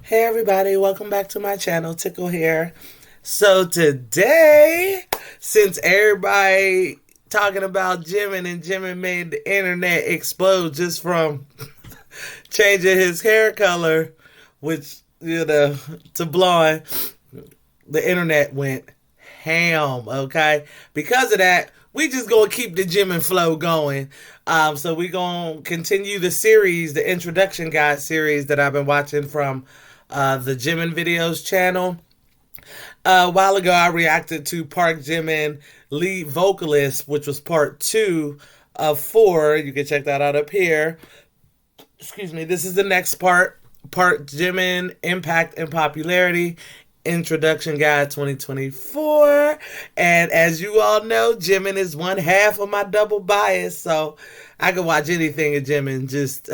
Hey everybody, welcome back to my channel, Tickle here. So today, since everybody talking about Jimin and Jimin made the internet explode just from changing his hair color, which, to blonde, the internet went ham, okay? Because of that, we just gonna keep the Jimin flow going. So we gonna continue the series, the introduction guide series that I've been watching from the Jimin Videos channel. A while ago, I reacted to Park Jimin, lead vocalist, which was part 2 of 4. You can check that out up here. Excuse me. This is the next part. Park Jimin, Impact and Popularity, Introduction Guide 2024. And as you all know, Jimin is one half of my double bias, so I can watch anything of Jimin. Just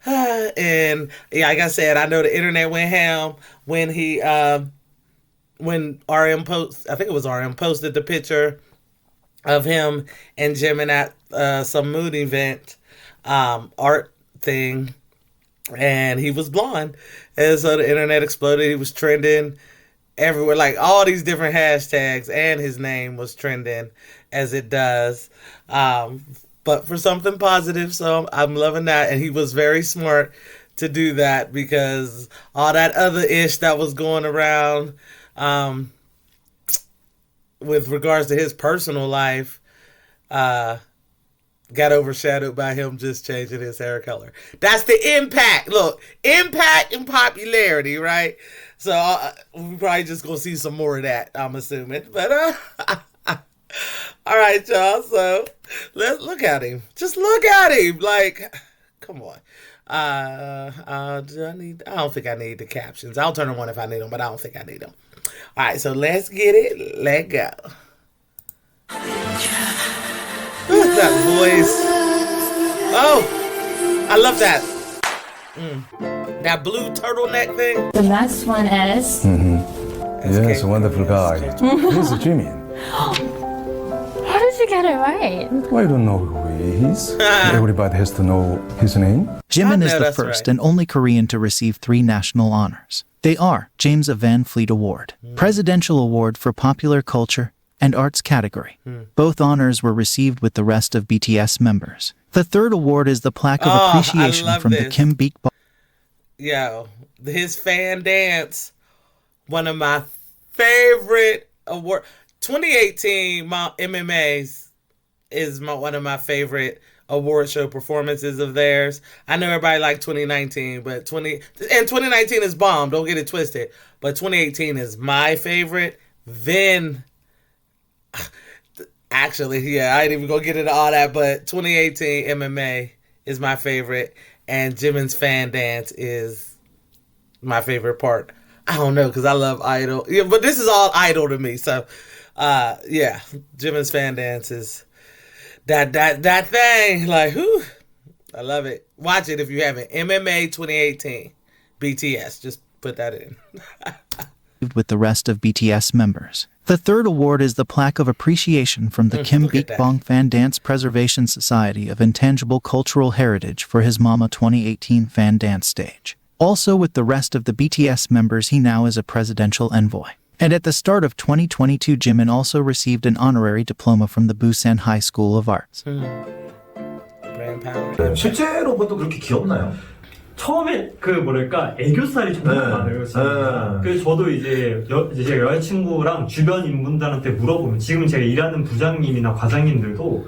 and yeah, like I said, I know the internet went ham when he when RM post, I think it was RM, posted the picture of him and Jimin at some mood event, art thing, and he was blonde, and so the internet exploded. He was trending everywhere, like all these different hashtags, and his name was trending as it does. But for something positive, so I'm loving that. And he was very smart to do that, because all that other ish that was going around with regards to his personal life got overshadowed by him just changing his hair color. That's the impact. Look, impact and popularity, right? So we're probably just going to see some more of that, I'm assuming. But all right, y'all. So let's look at him. Just look at him. Like, come on. I don't think I need the captions. I'll turn them on if I need them, but I don't think I need them. All right, so let's get it. Let go. Look at that voice. Oh, I love that. That blue turtleneck thing. The next one is... Yes, a wonderful guy. He's Jimin. How did you get it right? I don't know who he is. Everybody has to know his name. Jimin is the first and only Korean to receive 3 national honors. They are James Van Fleet Award, Presidential Award for Popular Culture, and Arts category. Both honors were received with the rest of BTS members. The third award is the plaque of appreciation from the Kim Beek. Yo, his fan dance, one of my favorite award. 2018 MMAs is one of my favorite award show performances of theirs. I know everybody liked 2019, but 2019 is bomb. Don't get it twisted. But 2018 is my favorite. Then, actually, yeah, I ain't even gonna get into all that. But 2018 MMA is my favorite, and Jimin's fan dance is my favorite part. I don't know, because I love Idol. Yeah, but this is all Idol to me. So, yeah, Jimin's fan dance is that thing. Like, whew, I love it. Watch it if you haven't. MMA 2018, BTS. Just put that in. With the rest of BTS members. The third award is the plaque of appreciation from the Kim Beek Bong Fan Dance Preservation Society of Intangible Cultural Heritage for his Mama 2018 fan dance stage. Also with the rest of the BTS members, he now is a presidential envoy. And at the start of 2022, Jimin also received an honorary diploma from the Busan High School of Arts. 실제로 봐도 그렇게 귀엽나요? 처음에 애교살이 정말 많아요. 그래서 저도 이제 제 여자친구랑 주변 인분들한테 물어보면, 지금 제가 일하는 부장님이나 과장님들도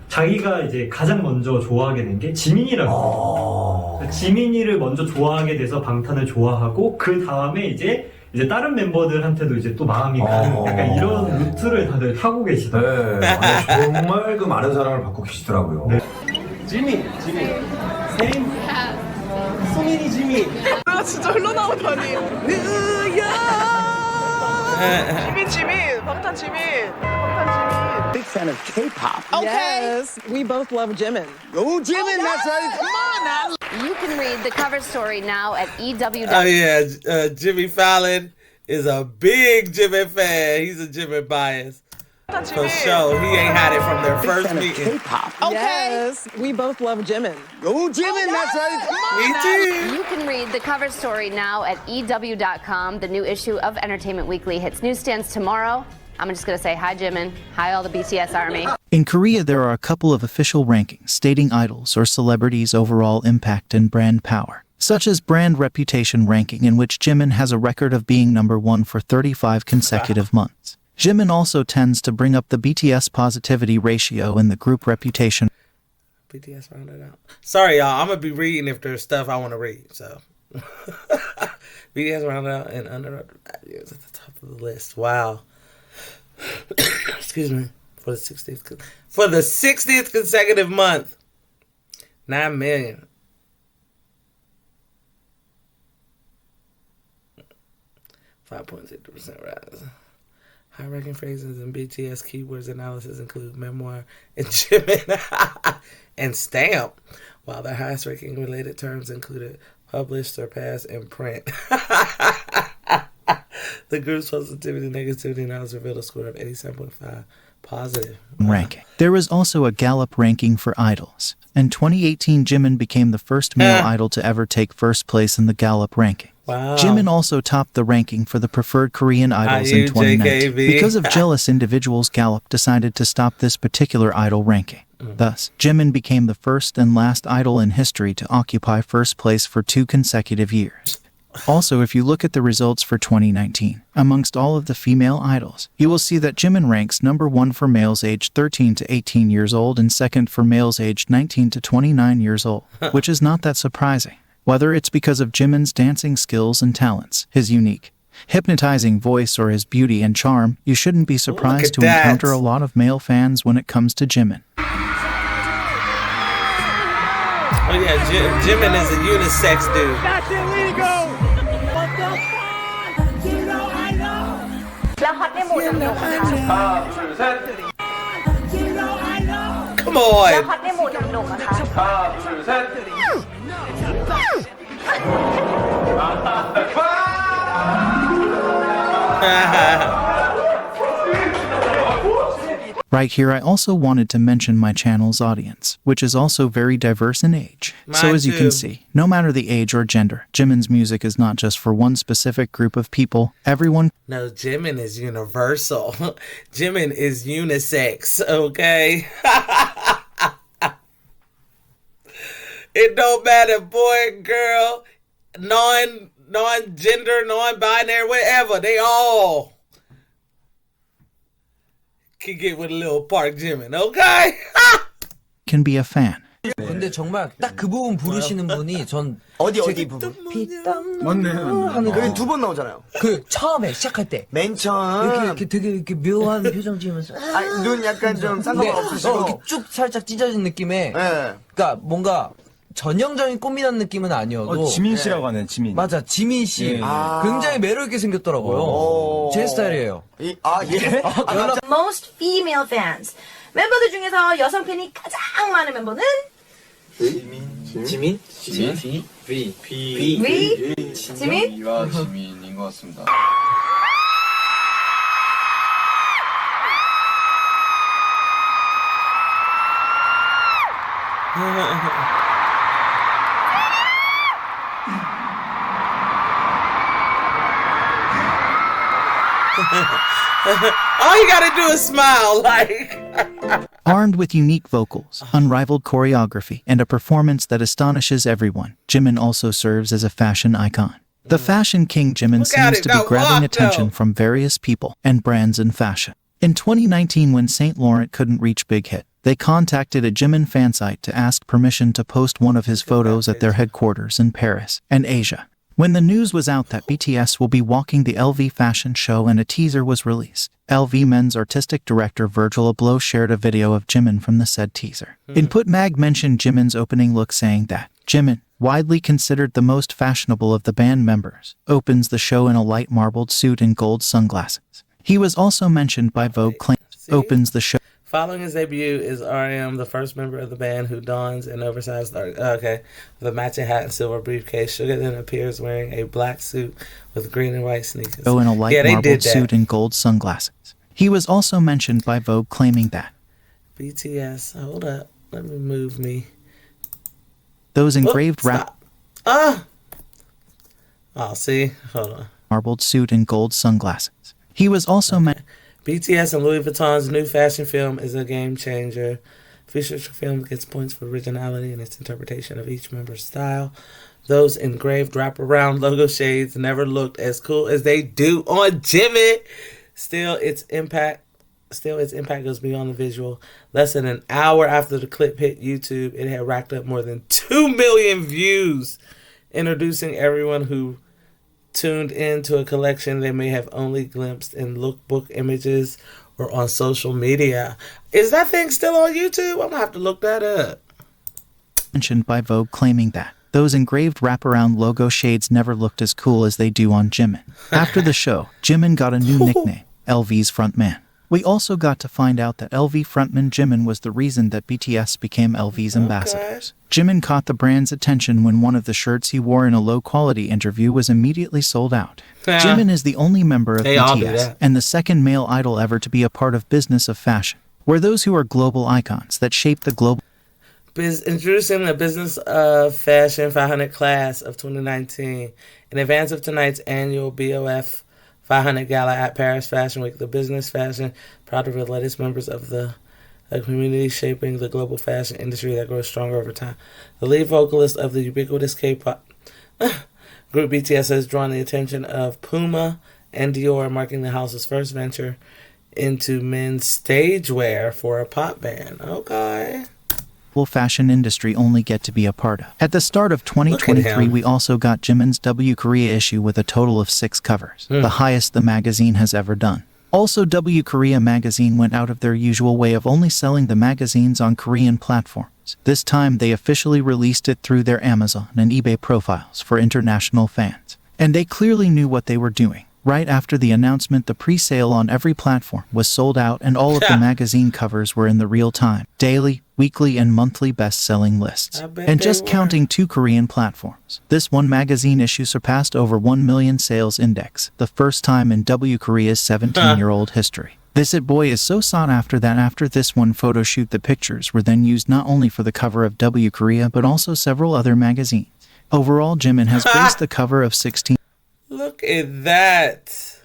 자기가 이제 가장 먼저 좋아하게 된 게 지민이라고. 지민이를 먼저 좋아하게 돼서 방탄을 좋아하고, 그 다음에 이제 다른 멤버들한테도 이제 또 마음이 가는, 약간 이런 루트를 다들 타고 계시더라고요. 네, 아니, 정말 그 많은 사랑을 받고 계시더라고요. 네. 지민 세임 소민이 지민. 아 진짜 흘러나오다니. 지민 방탄 지민. Big fan of K-pop. Okay. Yes, we both love Jimin. Oh, Jimin, that's right. Come on now. You can read the cover story now at EW. Oh yeah, Jimmy Fallon is a big Jimin fan. He's a Jimin bias. For sure, he ain't had it from their Big first fan of meeting. K-pop. Yes, we both love Jimin. Oh, Jimin, that's right. Come on. Me too. You can read the cover story now at EW.com. The new issue of Entertainment Weekly hits newsstands tomorrow. I'm just going to say hi, Jimin. Hi, all the BTS Army. In Korea, there are a couple of official rankings stating idols or celebrities' overall impact and brand power, such as Brand Reputation Ranking, in which Jimin has a record of being number 1 for 35 consecutive months. Jimin also tends to bring up the BTS positivity ratio in the group reputation. BTS rounded out. Sorry, y'all. I'm going to be reading if there's stuff I want to read. So, BTS rounded out and under years at the top of the list. Wow. Excuse me. For the 60th consecutive month. 9 million. .6% rise. High-ranking phrases in BTS keywords analysis include memoir and Jimin and stamp, while the highest-ranking related terms included published, surpassed, and print. The group's positivity negativity analysis revealed a score of 87.5 positive. Ranking. There is also a Gallup ranking for idols. In 2018, Jimin became the first male idol to ever take first place in the Gallup ranking. Wow. Jimin also topped the ranking for the preferred Korean idols in 2019. Because of jealous individuals, Gallup decided to stop this particular idol ranking. Thus, Jimin became the first and last idol in history to occupy first place for 2 consecutive years. Also, if you look at the results for 2019, amongst all of the female idols, you will see that Jimin ranks number 1 for males aged 13 to 18 years old and second for males aged 19 to 29 years old, which is not that surprising. Whether it's because of Jimin's dancing skills and talents, his unique, hypnotizing voice, or his beauty and charm, you shouldn't be surprised to encounter a lot of male fans when it comes to Jimin. Oh yeah, Jimin is a unisex dude. That's illegal. What the fuck? You know I know. You know I know. Come on. Right here, I also wanted to mention my channel's audience, which is also very diverse in age. So as you can see, no matter the age or gender, Jimin's music is not just for one specific group of people. Everyone... No, Jimin is universal. Jimin is unisex, okay? It don't matter, boy, girl, non-gender, non-binary, whatever. They all can get with a little Park Jimin, okay? can be a fan. 근데 정말 딱 그 부분 부르시는 분이 전 어디 부분? 맞네. 하는 그게 2번 나오잖아요. 그 처음에 시작할 때. 맨 처음. 이렇게 되게 이렇게 묘한 표정 지으면서. 눈 약간 좀 상관없으시고. 이렇게 쭉 살짝 찢어진 느낌의. 네. 그러니까 뭔가 전형적인 꽃미남 느낌은 아니어도. 지민 씨라고 하는 지민. 맞아, 지민 씨. 예. 굉장히 매력 있게 생겼더라고요. 제 스타일이에요. 예? Most female fans. 멤버들 중에서 여성 팬이 가장 많은 멤버는? 지민? V. V와 지민인 것 같습니다. All you gotta do is smile, like. Armed with unique vocals, unrivaled choreography, and a performance that astonishes everyone, Jimin also serves as a fashion icon. The fashion king Jimin seems to be grabbing attention from various people and brands in fashion. In 2019, when Saint Laurent couldn't reach Big Hit, they contacted a Jimin fan site to ask permission to post one of his photos at their headquarters in Paris and Asia. When the news was out that BTS will be walking the LV fashion show and a teaser was released, LV Men's artistic director Virgil Abloh shared a video of Jimin from the said teaser. Input Mag mentioned Jimin's opening look, saying that Jimin, widely considered the most fashionable of the band members, opens the show in a light marbled suit and gold sunglasses. He was also mentioned by Vogue claims, opens the show. Following his debut is RM, the first member of the band who dons an oversized with a matching hat and silver briefcase. Suga then appears wearing a black suit with green and white sneakers. In a light marbled suit and gold sunglasses. He was also mentioned by Vogue, claiming that BTS, hold up, let me move me. those engraved stop. Oh, see, hold on. marbled suit and gold sunglasses. He was also mentioned. BTS and Louis Vuitton's new fashion film is a game changer. Feature film gets points for originality in its interpretation of each member's style. Those engraved wraparound logo shades never looked as cool as they do on Jimin. Still, its impact goes beyond the visual. Less than an hour after the clip hit YouTube, it had racked up more than 2 million views, introducing everyone who tuned into a collection they may have only glimpsed in lookbook images or on social media. Is that thing still on YouTube? I'm gonna have to look that up. Mentioned by Vogue, claiming that those engraved wraparound logo shades never looked as cool as they do on Jimin. After the show, Jimin got a new nickname, LV's frontman. We also got to find out that LV frontman Jimin was the reason that BTS became LV's ambassadors. Jimin caught the brand's attention when one of the shirts he wore in a low-quality interview was immediately sold out. Jimin is the only member of BTS and the second male idol ever to be a part of business of fashion, where those who are global icons that shape the global... Introducing the Business of Fashion 500 class of 2019. In advance of tonight's annual BOF 500 Gala at Paris Fashion Week, the Business Fashion proud to reveal its members of a community shaping the global fashion industry that grows stronger over time. The lead vocalist of the ubiquitous K-pop group BTS has drawn the attention of Puma and Dior, marking the house's first venture into men's stage wear for a pop band. Okay. Fashion industry only get to be a part of. At the start of 2023, we also got Jimin's W Korea issue with a total of 6 covers, the highest the magazine has ever done. Also, W Korea magazine went out of their usual way of only selling the magazines on Korean platforms. This time, they officially released it through their Amazon and eBay profiles for international fans. And they clearly knew what they were doing. Right after the announcement, the pre-sale on every platform was sold out and all of the magazine covers were in the real-time, daily, weekly, and monthly best-selling lists. And just counting 2 Korean platforms, this one magazine issue surpassed over 1 million sales index, the first time in W Korea's 17-year-old history. This It Boy is so sought after that after this one photo shoot, the pictures were then used not only for the cover of W Korea but also several other magazines. Overall, Jimin has graced the cover of 16. Look at that.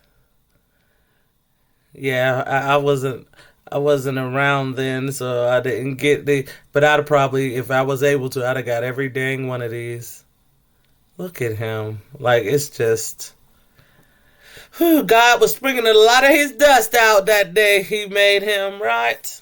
Yeah, I wasn't around then, so I didn't get but I'd have probably, if I was able to, I'd have got every dang one of these. Look at him. Like, it's just... God was bringing a lot of his dust out that day he made him, right?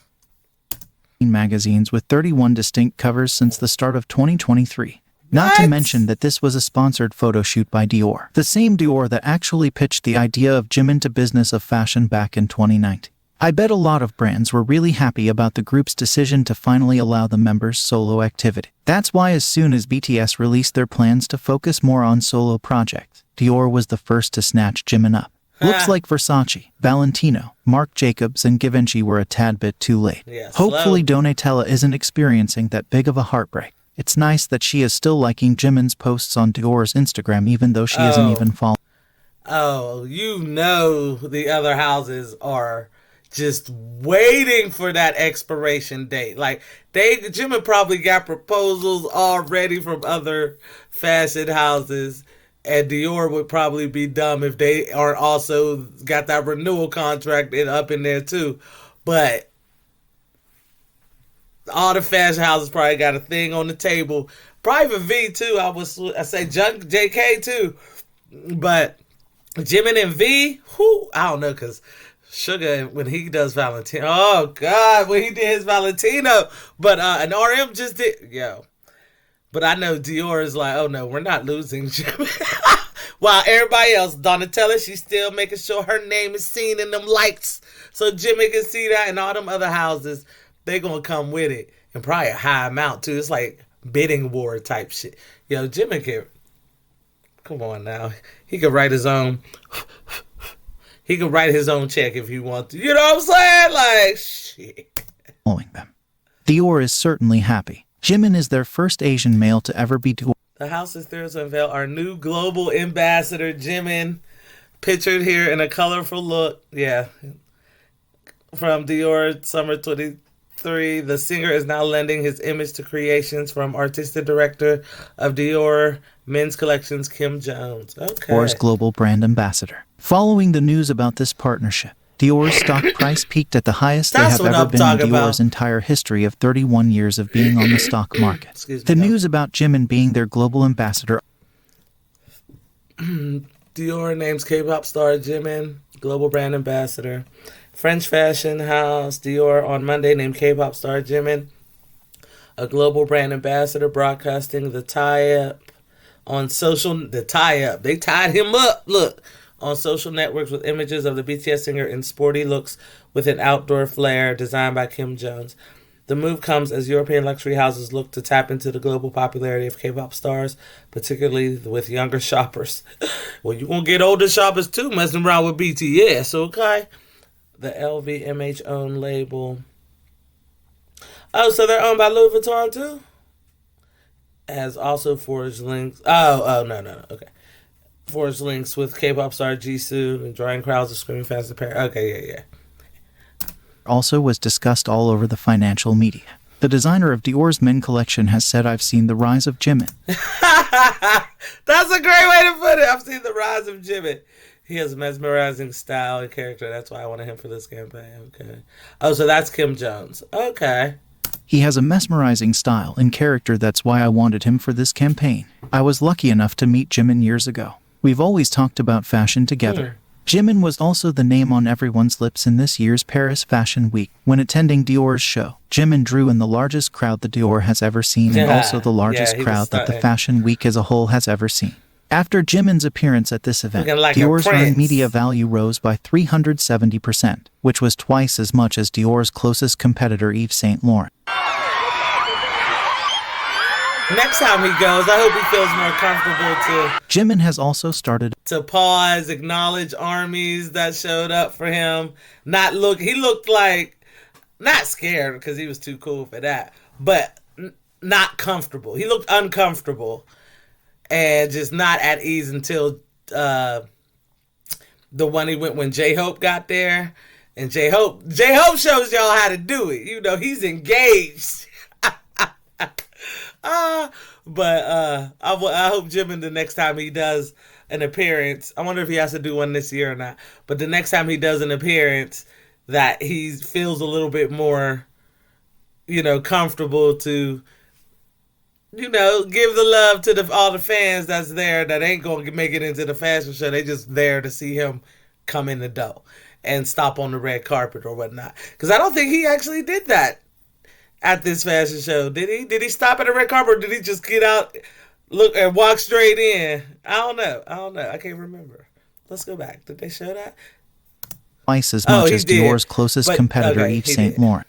Magazines with 31 distinct covers since the start of 2023. Not to mention that this was a sponsored photo shoot by Dior. The same Dior that actually pitched the idea of Jimin to Business of Fashion back in 2019. I bet a lot of brands were really happy about the group's decision to finally allow the members' solo activity. That's why as soon as BTS released their plans to focus more on solo projects, Dior was the first to snatch Jimin up. Looks like Versace, Valentino, Marc Jacobs, and Givenchy were a tad bit too late. Hopefully Donatella isn't experiencing that big of a heartbreak. It's nice that she is still liking Jimin's posts on Dior's Instagram even though she isn't even following. Oh, you know the other houses are just waiting for that expiration date. Like, Jimin probably got proposals already from other fashion houses, and Dior would probably be dumb if they are also got that renewal contract up in there too. But all the fashion houses probably got a thing on the table. Probably for V too. I say JK too. But Jimin and V, I don't know, because Suga, when he does Valentino, oh God, when he did his Valentino. But and RM just did, But I know Dior is like, oh no, we're not losing Jimin. While everybody else, Donatella, she's still making sure her name is seen in them lights so Jimin can see that, and all them other houses, they gonna come with it, and probably a high amount too. It's like bidding war type shit. Jimin can, come on now, he could write his own. He could write his own check if he wants to. You know what I'm saying? Like, shit. Them. Dior is certainly happy. Jimin is their first Asian male to ever be Dior. The house is thrilled to unveil our new global ambassador, Jimin, pictured here in a colorful look. Yeah. from Dior Summer 23. The singer is now lending his image to creations from artistic director of Dior Men's Collections, Kim Jones. Okay. Dior's global brand ambassador. Following the news about this partnership, Dior's stock price peaked at the highest they have ever been in Dior's entire history of 31 years of being on the stock market. The news about Jimin being their global ambassador. Dior names K-pop star Jimin global brand ambassador. French fashion house Dior on Monday named K-pop star Jimin a global brand ambassador, broadcasting the tie-up on social. The tie-up, they tied him up. Look. On social networks with images of the BTS singer in sporty looks with an outdoor flair designed by Kim Jones. The move comes as European luxury houses look to tap into the global popularity of K-pop stars, particularly with younger shoppers. Well, you're going to get older shoppers too messing around with BTS, okay? The LVMH owned label. Oh, so they're owned by Louis Vuitton too? Has also forged links. No. Okay. Forged links with K-pop star Jisoo and drawing crowds of screaming fans to pair. Okay, yeah. Also was discussed all over the financial media. The designer of Dior's men collection has said, "I've seen the rise of Jimin." That's a great way to put it. I've seen the rise of Jimin. He has mesmerizing style and character. That's why I wanted him for this campaign. Okay. Oh, so that's Kim Jones. Okay. He has a mesmerizing style and character. That's why I wanted him for this campaign. I was lucky enough to meet Jimin years ago. We've always talked about fashion together. Jimin was also the name on everyone's lips in this year's Paris Fashion Week. When attending Dior's show, Jimin drew in the largest crowd the Dior has ever seen and also the largest crowd that the Fashion Week as a whole has ever seen. After Jimin's appearance at this event, Dior's earned media value rose by 370%, which was twice as much as Dior's closest competitor Yves Saint Laurent. Next time he goes, I hope he feels more comfortable to... Jimin has also started to pause, acknowledge armies that showed up for him. He looked like, not scared because he was too cool for that, but not comfortable. He looked uncomfortable and just not at ease until the one he went when J-Hope got there. And J-Hope shows y'all how to do it. You know, he's engaged. But I hope Jimin, the next time he does an appearance, I wonder if he has to do one this year or not, but the next time he does an appearance, that he feels a little bit more, comfortable to, give the love to all the fans that's there that ain't going to make it into the fashion show. They just there to see him come in the door and stop on the red carpet or whatnot. Because I don't think he actually did that at this fashion show. Did he? Did he stop at the red carpet, or did he just get out, look, and walk straight in? I don't know. I can't remember. Let's go back. Did they show that? Twice as much as Dior's closest competitor, Yves Saint Laurent.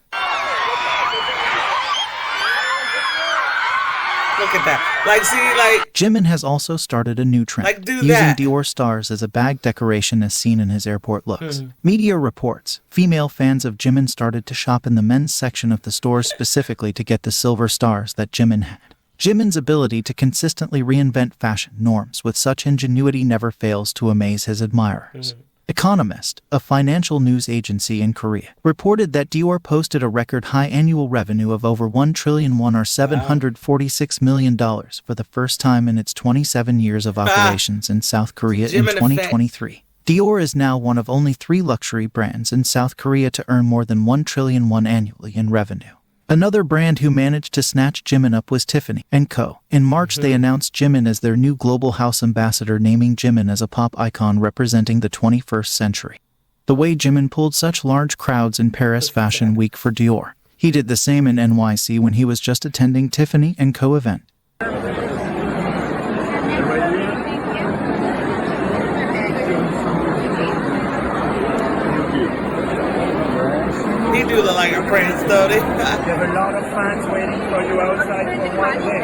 Look at that. Jimin has also started a new trend, using Dior stars as a bag decoration as seen in his airport looks. Media reports, female fans of Jimin started to shop in the men's section of the store specifically to get the silver stars that Jimin had. Jimin's ability to consistently reinvent fashion norms with such ingenuity never fails to amaze his admirers. Economist, a financial news agency in Korea, reported that Dior posted a record high annual revenue of over 1 trillion won or $746 million for the first time in its 27 years of operations in South Korea in 2023. Dior is now one of only 3 luxury brands in South Korea to earn more than 1 trillion won annually in revenue. Another brand who managed to snatch Jimin up was Tiffany & Co. In March, they announced Jimin as their new global house ambassador, naming Jimin as a pop icon representing the 21st century. The way Jimin pulled such large crowds in Paris Fashion Week for Dior, he did the same in NYC when he was just attending Tiffany & Co. event. He do look like a prince, don't he? You have a lot of fans waiting for you outside for one day.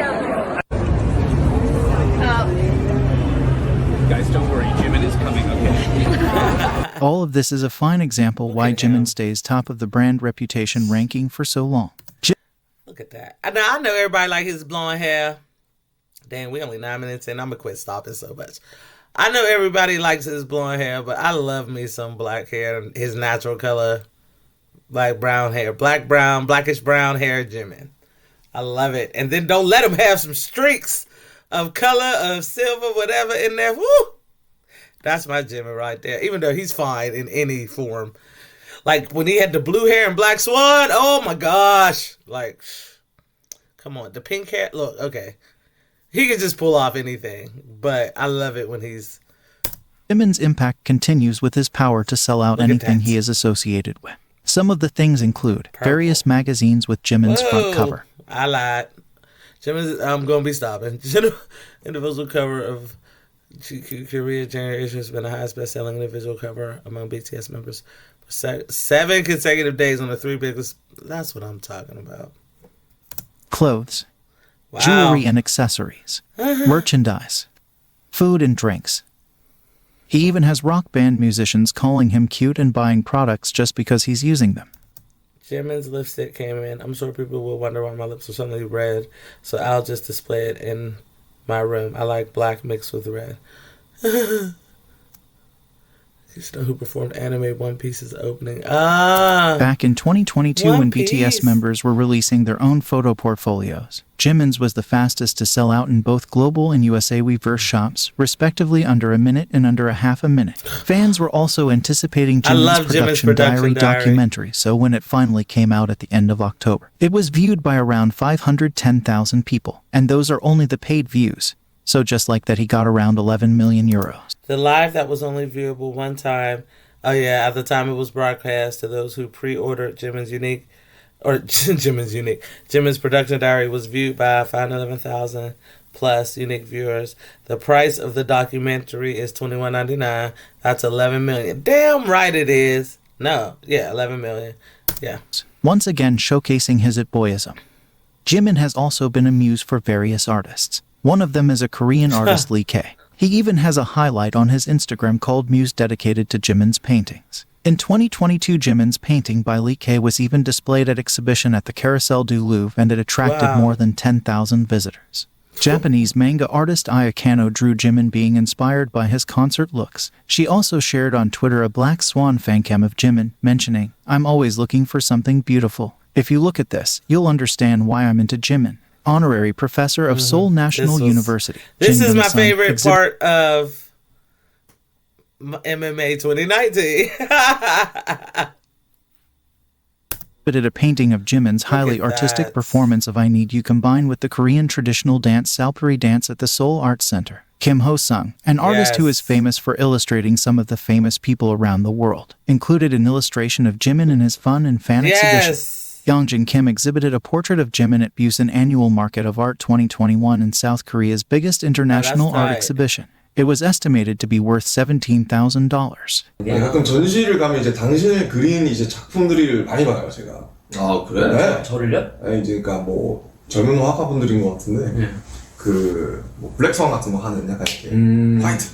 Guys, don't worry. Jimin is coming, okay? All of this is a fine example why Jimin stays top of the brand reputation ranking for so long. Look at that. Now, I know everybody like his blonde hair. Damn, we only 9 minutes in. I'm going to quit stopping so much. I know everybody likes his blonde hair, but I love me some black hair. His natural color. Like brown hair. Blackish brown hair Jimin. I love it. And then don't let him have some streaks of color, of silver, whatever in there. Woo! That's my Jimin right there. Even though he's fine in any form. Like when he had the blue hair and Black Swan. Oh my gosh. Like, come on. The pink hair. Look, okay. He can just pull off anything. But I love it when he's... Jimin's impact continues with his power to sell out anything he is associated with. Some of the things include various magazines with Jimin's front cover. I lied. Jimin's, I'm going to be stopping. Individual cover of GQ Korea Generation has been the highest best-selling individual cover among BTS members for 7 consecutive days on the 3 biggest. That's what I'm talking about. Clothes, jewelry and accessories, merchandise, food and drinks. He even has rock band musicians calling him cute and buying products just because he's using them. Jimin's lipstick came in. I'm sure people will wonder why my lips are suddenly red, so I'll just display it in my room. I like black mixed with red. You know who performed anime One Piece's opening? Back in 2022, when Piece. BTS members were releasing their own photo portfolios, Jimin's was the fastest to sell out in both global and USA Weverse shops, respectively under a minute and under a half a minute. Fans were also anticipating Jimin's production diary documentary, so when it finally came out at the end of October, it was viewed by around 510,000 people, and those are only the paid views. So just like that, he got around 11 million euros. The live that was only viewable one time. Oh yeah, at the time it was broadcast to those who pre-ordered Jimin's production diary was viewed by 511,000 plus unique viewers. The price of the documentary is $21.99. That's 11 million. Damn right it is. No, yeah, 11 million. Yeah. Once again showcasing his it-boyism. Jimin has also been a muse for various artists. One of them is a Korean artist, Lee K. He even has a highlight on his Instagram called Muse dedicated to Jimin's paintings. In 2022, Jimin's painting by Lee K was even displayed at exhibition at the Carousel du Louvre, and it attracted more than 10,000 visitors. Japanese manga artist Aya Kano drew Jimin being inspired by his concert looks. She also shared on Twitter a Black Swan fancam of Jimin, mentioning, "I'm always looking for something beautiful. If you look at this, you'll understand why I'm into Jimin." Honorary professor of Seoul National University. This is my favorite part of MMA 2019. Exhibited a painting of Jimin's highly artistic performance of I Need You combined with the Korean traditional dance Salpuri dance at the Seoul Arts Center. Kim Ho-sung, an artist who is famous for illustrating some of the famous people around the world, included an illustration of Jimin in his fun and fan exhibition. Youngjin Kim exhibited a portrait of Jimin at Busan Annual Market of Art 2021 in South Korea's biggest international art exhibition. It was estimated to be worth $17,000. 가끔 전시를 가면 이제 당신을 그린 이제 작품들을 많이 봐요, 제가. 아, 그래? 네. 저를요? 네, 이제 그러니까 뭐 젊은 화가분들인 것 같은데 뭐 블랙스완 같은 거 하는 약간 이렇게 화이트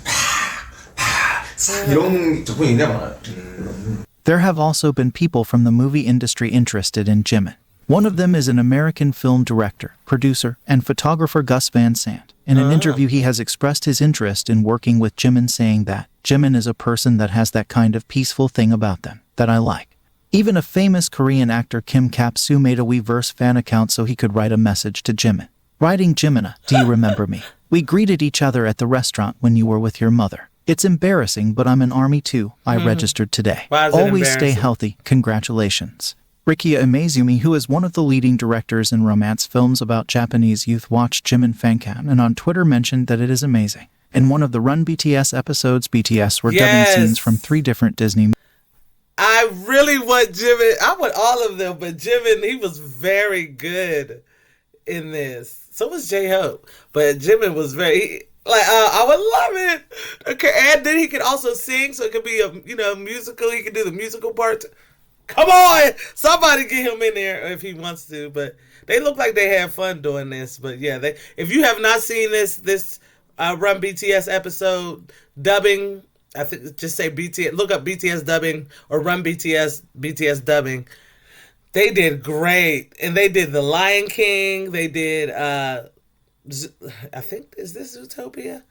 이런 작품이 굉장히 많아요. There have also been people from the movie industry interested in Jimin. One of them is an American film director, producer, and photographer Gus Van Sant. In an interview, he has expressed his interest in working with Jimin, saying that Jimin is a person that has that kind of peaceful thing about them that I like. Even a famous Korean actor Kim Kap-soo made a Weverse fan account so he could write a message to Jimin. Writing, "Jimina, do you remember me? We greeted each other at the restaurant when you were with your mother. It's embarrassing, but I'm in Army too. I registered today. Always stay healthy. Congratulations." Rikia Imazumi, who is one of the leading directors in romance films about Japanese youth, watched Jimin fancam and on Twitter mentioned that it is amazing. In one of the Run BTS episodes, BTS were dubbing scenes from 3 different Disney. I really want Jimin. I want all of them, but Jimin, he was very good in this. So was J-Hope, but Jimin was very... I would love it. Okay, and then he could also sing, so it could be a musical. He could do the musical part. Come on, somebody get him in there if he wants to. But they look like they have fun doing this. But yeah, if you have not seen this Run BTS episode dubbing, I think just say BTS. Look up BTS dubbing or Run BTS dubbing. They did great, and they did The Lion King. They did. I think, is this Zootopia?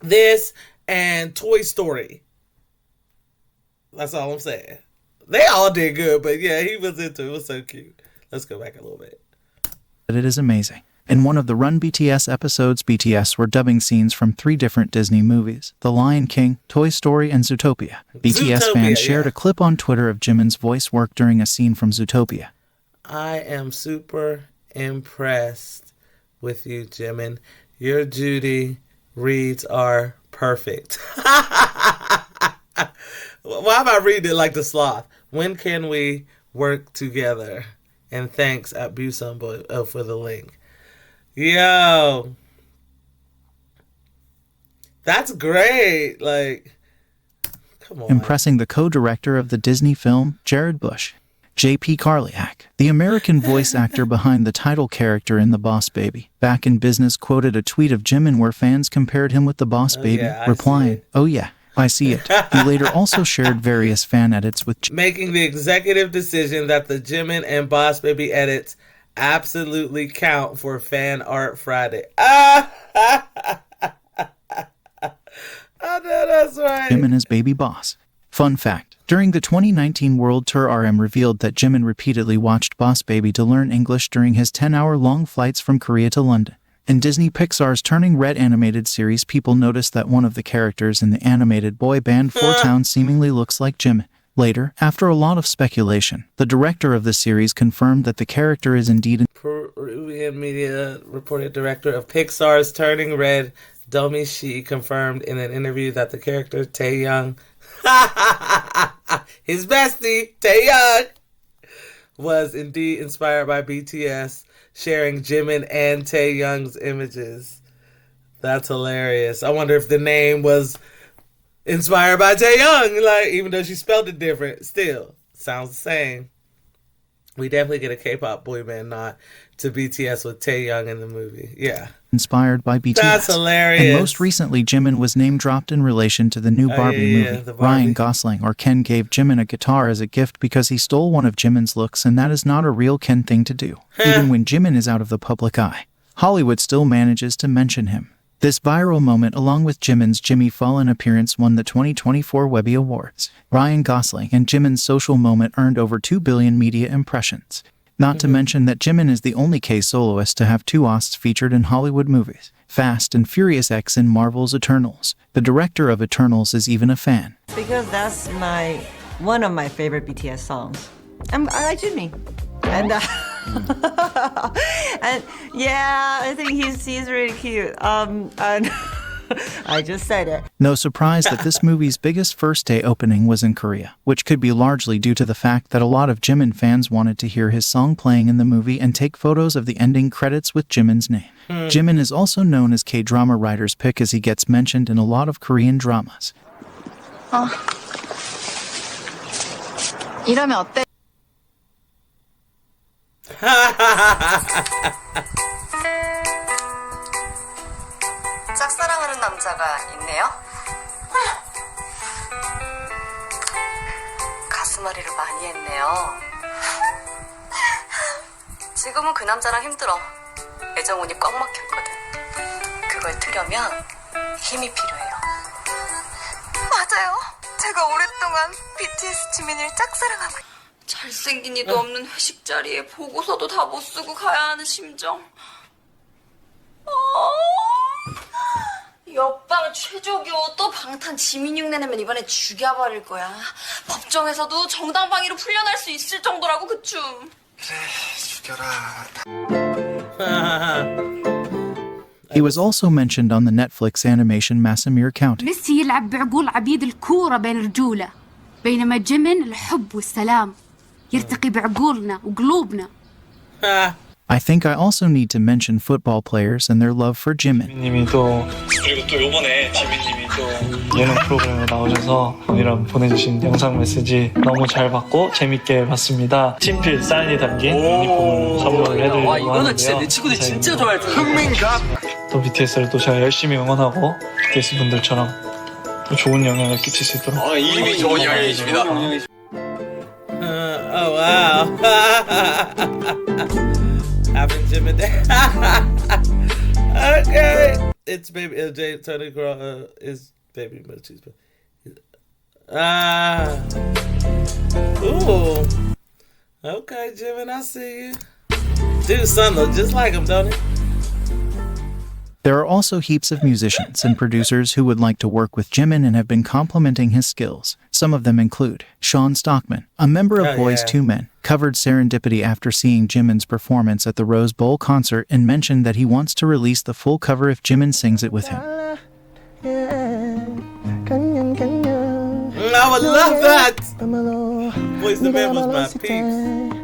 This and Toy Story. That's all I'm saying. They all did good, but yeah, he was into it. It was so cute. Let's go back a little bit. It is amazing. In one of the Run BTS episodes, BTS were dubbing scenes from 3 different Disney movies, The Lion King, Toy Story, and Zootopia. BTS fans shared a clip on Twitter of Jimin's voice work during a scene from Zootopia. I am super impressed with you, Jimin. Your Judy reads are perfect. Why am I reading it like the sloth? When can we work together? And thanks at Busumbo for the link. Yo. That's great. Like, come on. Impressing the co-director of the Disney film, Jared Bush. J.P. Karliak, the American voice actor behind the title character in The Boss Baby, Back in Business, quoted a tweet of Jimin where fans compared him with the Boss Baby, replying, "Oh yeah, I see it." He later also shared various fan edits with making the executive decision that the Jimin and Boss Baby edits absolutely count for Fan Art Friday. I know that's right. Jimin as Baby Boss. Fun fact. During the 2019 World Tour, RM revealed that Jimin repeatedly watched Boss Baby to learn English during his 10-hour-long flights from Korea to London. In Disney Pixar's Turning Red animated series, people noticed that one of the characters in the animated boy band Four Towns seemingly looks like Jimin. Later, after a lot of speculation, the director of the series confirmed that the character is indeed Peruvian media reported director of Pixar's Turning Red, Domi Shi, confirmed in an interview that the character Taeyoung, his bestie, Taeyoung, was indeed inspired by BTS, sharing Jimin and Taeyoung's images. That's hilarious. I wonder if the name was inspired by Taeyoung, like, even though she spelled it different, still sounds the same. We definitely get a K-pop boy band nod to BTS with Taeyoung in the movie. Yeah. Inspired by BTS. That's hilarious. And most recently, Jimin was name-dropped in relation to the new Barbie movie. the Barbie. Ryan Gosling or Ken gave Jimin a guitar as a gift because he stole one of Jimin's looks, and that is not a real Ken thing to do. Even when Jimin is out of the public eye, Hollywood still manages to mention him. This viral moment, along with Jimin's Jimmy Fallon appearance, won the 2024 Webby Awards. Ryan Gosling and Jimin's social moment earned over 2 billion media impressions. Not to mention that Jimin is the only K-soloist to have 2 Osts featured in Hollywood movies, Fast and Furious X and Marvel's Eternals. The director of Eternals is even a fan. Because that's one of my favorite BTS songs. I like Jimin. And and yeah, I think he's really cute. And I just said it. No surprise that this movie's biggest first-day opening was in Korea, which could be largely due to the fact that a lot of Jimin fans wanted to hear his song playing in the movie and take photos of the ending credits with Jimin's name. Jimin is also known as K-drama writer's pick, as he gets mentioned in a lot of Korean dramas. 이러면 어때? 짝사랑하는 남자가 있네요. 가슴앓이를 많이 했네요. 지금은 그 남자랑 힘들어. 애정운이 꽉 막혔거든. 그걸 틀려면 힘이 필요해요. 맞아요. 제가 오랫동안 BTS 지민이를 짝사랑하고 잘생긴 이도 없는 회식 자리에 보고서도 다 못 쓰고 가야 하는 심정. 옆방 최조교 또 방탄 지민 흉내 내면 이번에 죽여버릴 거야. 법정에서도 정당방위로 풀려날 수 있을 정도라고 그 춤. 그래, 죽여라. He was also mentioned on the Netflix animation Masamir County. ميسي يلعب بعقول عبيد الكورة بين رجولة، بينما جيمين الحب والسلام يرتقي بعقولنا وقلوبنا. I think I also need to mention football players and their love for Jimin. 님이 그리고 또 요번에 지민님이 또 예능 프로그램에 나오셔서 이런 보내주신 영상 메시지 너무 잘 받고 재밌게 봤습니다. 친필 사인이 담긴 유니폼을 선물을 해드리려고 하는데요. 이거는 진짜 내 친구들이 진짜 좋아할 텐데. 흥민가? 또 BTS를 또 제가 열심히 응원하고 BTS 분들처럼 또 좋은 영향을 끼칠 수 있도록. 이미 좋은 영향이십니다. Oh wow. Having Jimin there. Okay. It's baby LJ Tony Girl is baby Mochi's Ooh. Okay, Jimin, I see you. Dude, son look just like him, don't he? There are also heaps of musicians and producers who would like to work with Jimin and have been complimenting his skills. Some of them include Sean Stockman, a member of Boyz II Men, covered Serendipity after seeing Jimin's performance at the Rose Bowl concert and mentioned that he wants to release the full cover if Jimin sings it with him. I would love that! Boyz II Men was my peeps.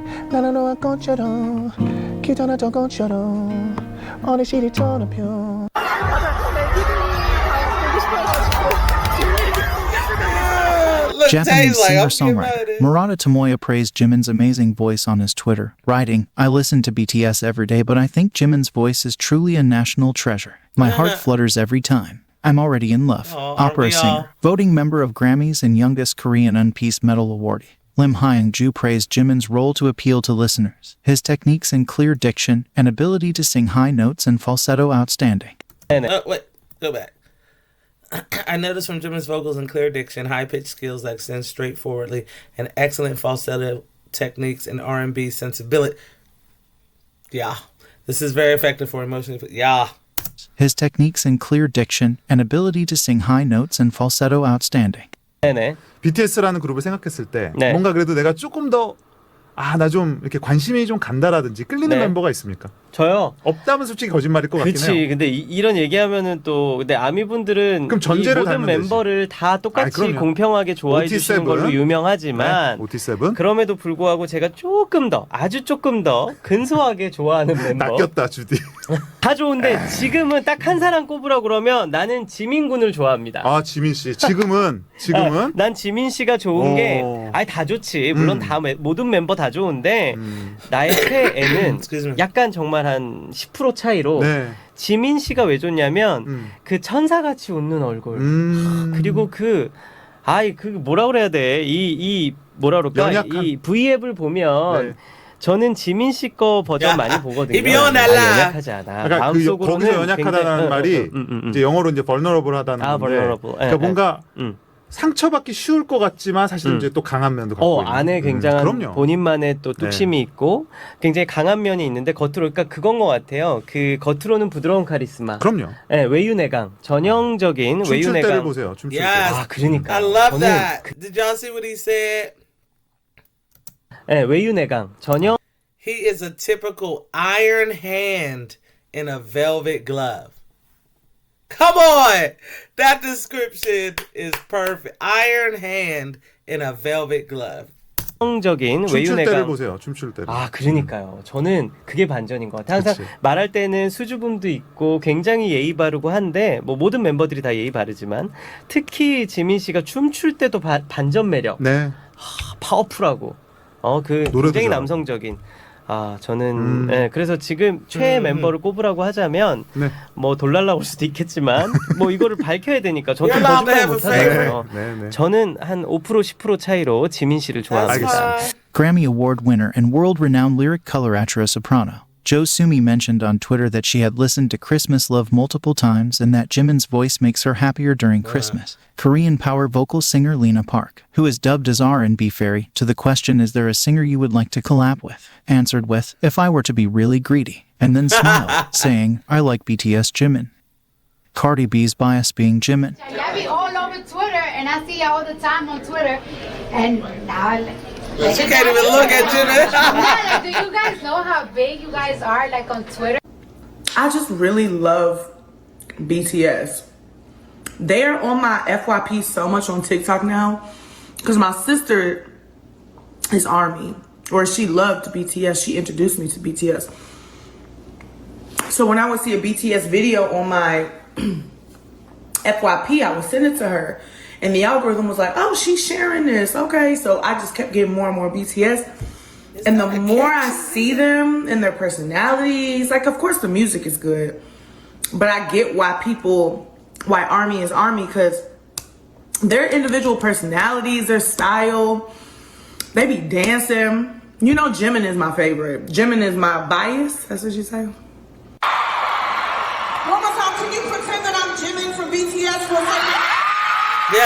Japanese singer-songwriter Murata Tomoya praised Jimin's amazing voice on his Twitter, writing, "I listen to BTS every day, but I think Jimin's voice is truly a national treasure. My heart flutters every time. I'm already in love." Opera singer, voting member of Grammys and youngest Korean Unpeace Medal awardee Lim Hyung-ju praised Jimin's role to appeal to listeners. His techniques in clear diction and ability to sing high notes and falsetto outstanding. Wait, go back. I noticed from Jimin's vocals and clear diction, high-pitched skills that extend straightforwardly, and excellent falsetto techniques and R&B sensibility. Yeah. This is very effective for emotional... Yeah. His techniques in clear diction and ability to sing high notes and falsetto outstanding. 네네. BTS라는 그룹을 생각했을 때 뭔가 그래도 내가 조금 더 나 좀 이렇게 관심이 좀 간다라든지 끌리는 멤버가 있습니까? 저요? 없다면 솔직히 거짓말일 것 같긴 해요. 그치. 근데 이런 얘기하면은 또 근데 아미분들은 그럼 전제를 모든 멤버를 다 똑같이 공평하게 좋아해 주시는 걸로 유명하지만 OT7? 그럼에도 불구하고 제가 조금 더 아주 조금 더 근소하게 좋아하는 멤버 낚였다 주디. 다 좋은데 지금은 딱 한 사람 꼽으라고 그러면 나는 지민 군을 좋아합니다. 아 지민 씨. 지금은? 난 지민 씨가 좋은 게 다 좋지. 물론 다 모든 멤버 다 좋은데 나의 최애는 약간 정말 한 10% 차이로 지민 씨가 왜 좋냐면 그 천사같이 웃는 얼굴 그리고 그 뭐라 그래야 돼? 이 뭐라 그럴까? 이 V앱을 보면 저는 지민 씨 거 버전 많이 보거든요. 연약하지 않아. 그러니까 거기서 연약하다는 말이 이제 영어로 이제 vulnerable하다는 건데. vulnerable. 그러니까 뭔가 상처받기 쉬울 것 같지만 사실 이제 또 강한 면도 갖고 있는. 안에 굉장한 본인만의 또 뚝심이 있고 굉장히 강한 면이 있는데 겉으로 그러니까 그건 것 같아요. 그 겉으로는 부드러운 카리스마. 그럼요. 외유내강. 전형적인 외유내강. 춤출 때를 보세요. 춤출 때. 그러니까. I love that. Did y'all see what he said? 외유내강. 전형. He is a typical iron hand in a velvet glove. Come on! That description is perfect. Iron hand in a velvet glove. 적인 춤출 외유내강. 때를 보세요. 춤출 때를. 그러니까요. 저는 그게 반전인 것 같아요. 항상 말할 때는 수줍음도 있고 굉장히 예의 바르고 한데 뭐 모든 멤버들이 다 예의 바르지만 특히 지민 씨가 춤출 때도 반전 매력. 파워풀하고 그 굉장히 남성적인. 저는 그래서 지금 최애 멤버를 꼽으라고 하자면 뭐 돌날라 올 수도 있겠지만 뭐 이거를 밝혀야 되니까 저도 거짓말 못하잖아요. 저는 한 5% 10% 차이로 지민 씨를 좋아합니다. Grammy Award winner and world-renowned lyric color soprano Jo Sumi mentioned on Twitter that she had listened to Christmas Love multiple times and that Jimin's voice makes her happier during Christmas. Korean power vocal singer Lena Park, who is dubbed as R&B Fairy, to the question, "Is there a singer you would like to collab with?" answered with, "If I were to be really greedy," and then smiled, saying, "I like BTS Jimin." Cardi B's bias being Jimin. I be all over Twitter and I see you all the time on Twitter and now she can't even look at Jimin. Do you guys know how big you guys are like on Twitter? I just really love BTS. They're on my FYP so much on TikTok now because my sister is ARMY, or she loved BTS. She introduced me to BTS. So when I would see a BTS video on my FYP, I would send it to her. And the algorithm was like, oh, she's sharing this. Okay, so I just kept getting more and more BTS. And the more I see them and their personalities, like, of course the music is good. But I get why ARMY is ARMY, because their individual personalities, their style, they be dancing. You know Jimin is my favorite. Jimin is my bias. That's what you say? One more time, can you pretend that I'm Jimin from BTS for a second? I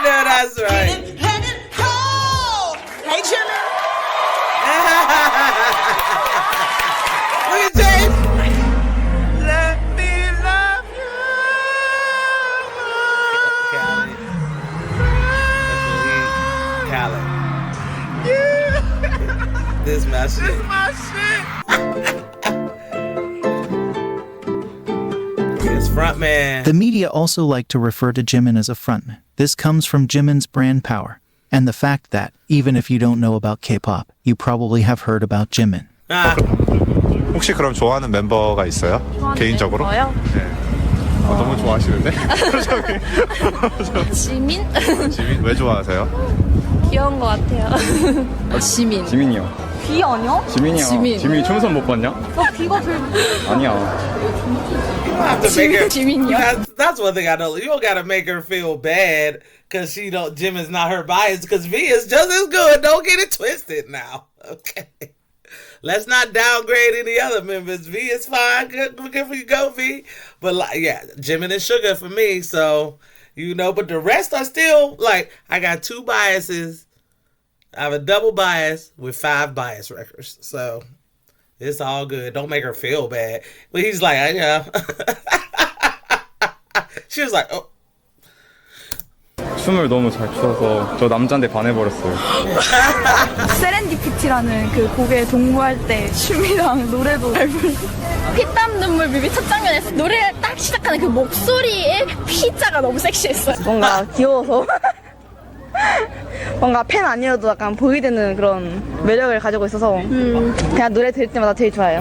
know that's right. Hey, Jimin. Look at James. Let me love you. Khaled. This my shit. This my shit. Yes, frontman. The media also like to refer to Jimin as a frontman. This comes from Jimin's brand power and the fact that, even if you don't know about K-pop, you probably have heard about Jimin. 혹시 그럼 좋아하는 멤버가 있어요? 개인적으로? 저요? 네. 너무 좋아하시는데? 지민? 지민? 왜 좋아하세요? 귀여운 것 같아요. 지민. 지민이요. 귀 아니야? 지민이요. 지민이 춤선 못 봤냐? 귀가 제일 아니야. You don't have to make her. That's one thing I know. You don't gotta make her feel bad because Jimin's not her bias. Because V is just as good. Don't get it twisted now. Okay. Let's not downgrade any other members. V is fine. Good for you, go V. But Jimin and Suga for me. So but the rest are still I got 2 biases. I have a double bias with 5 bias records. So it's all good. Don't make her feel bad. But he's like, yeah. She was like, oh. 춤을 너무 잘 춰서 저 남자인데 반해버렸어요. 세렌디피티라는 그 곡에 동무할 때 춤이랑 노래도 잘 부르고 피땀 눈물 뮤비 첫 장면에서 노래를 딱 시작하는 그 목소리에 피자가 너무 섹시했어요. 뭔가 귀여워서 뭔가 팬 아니어도 약간 보이되는 그런 매력을 가지고 있어서 그냥 노래 들을 때마다 되게 좋아요.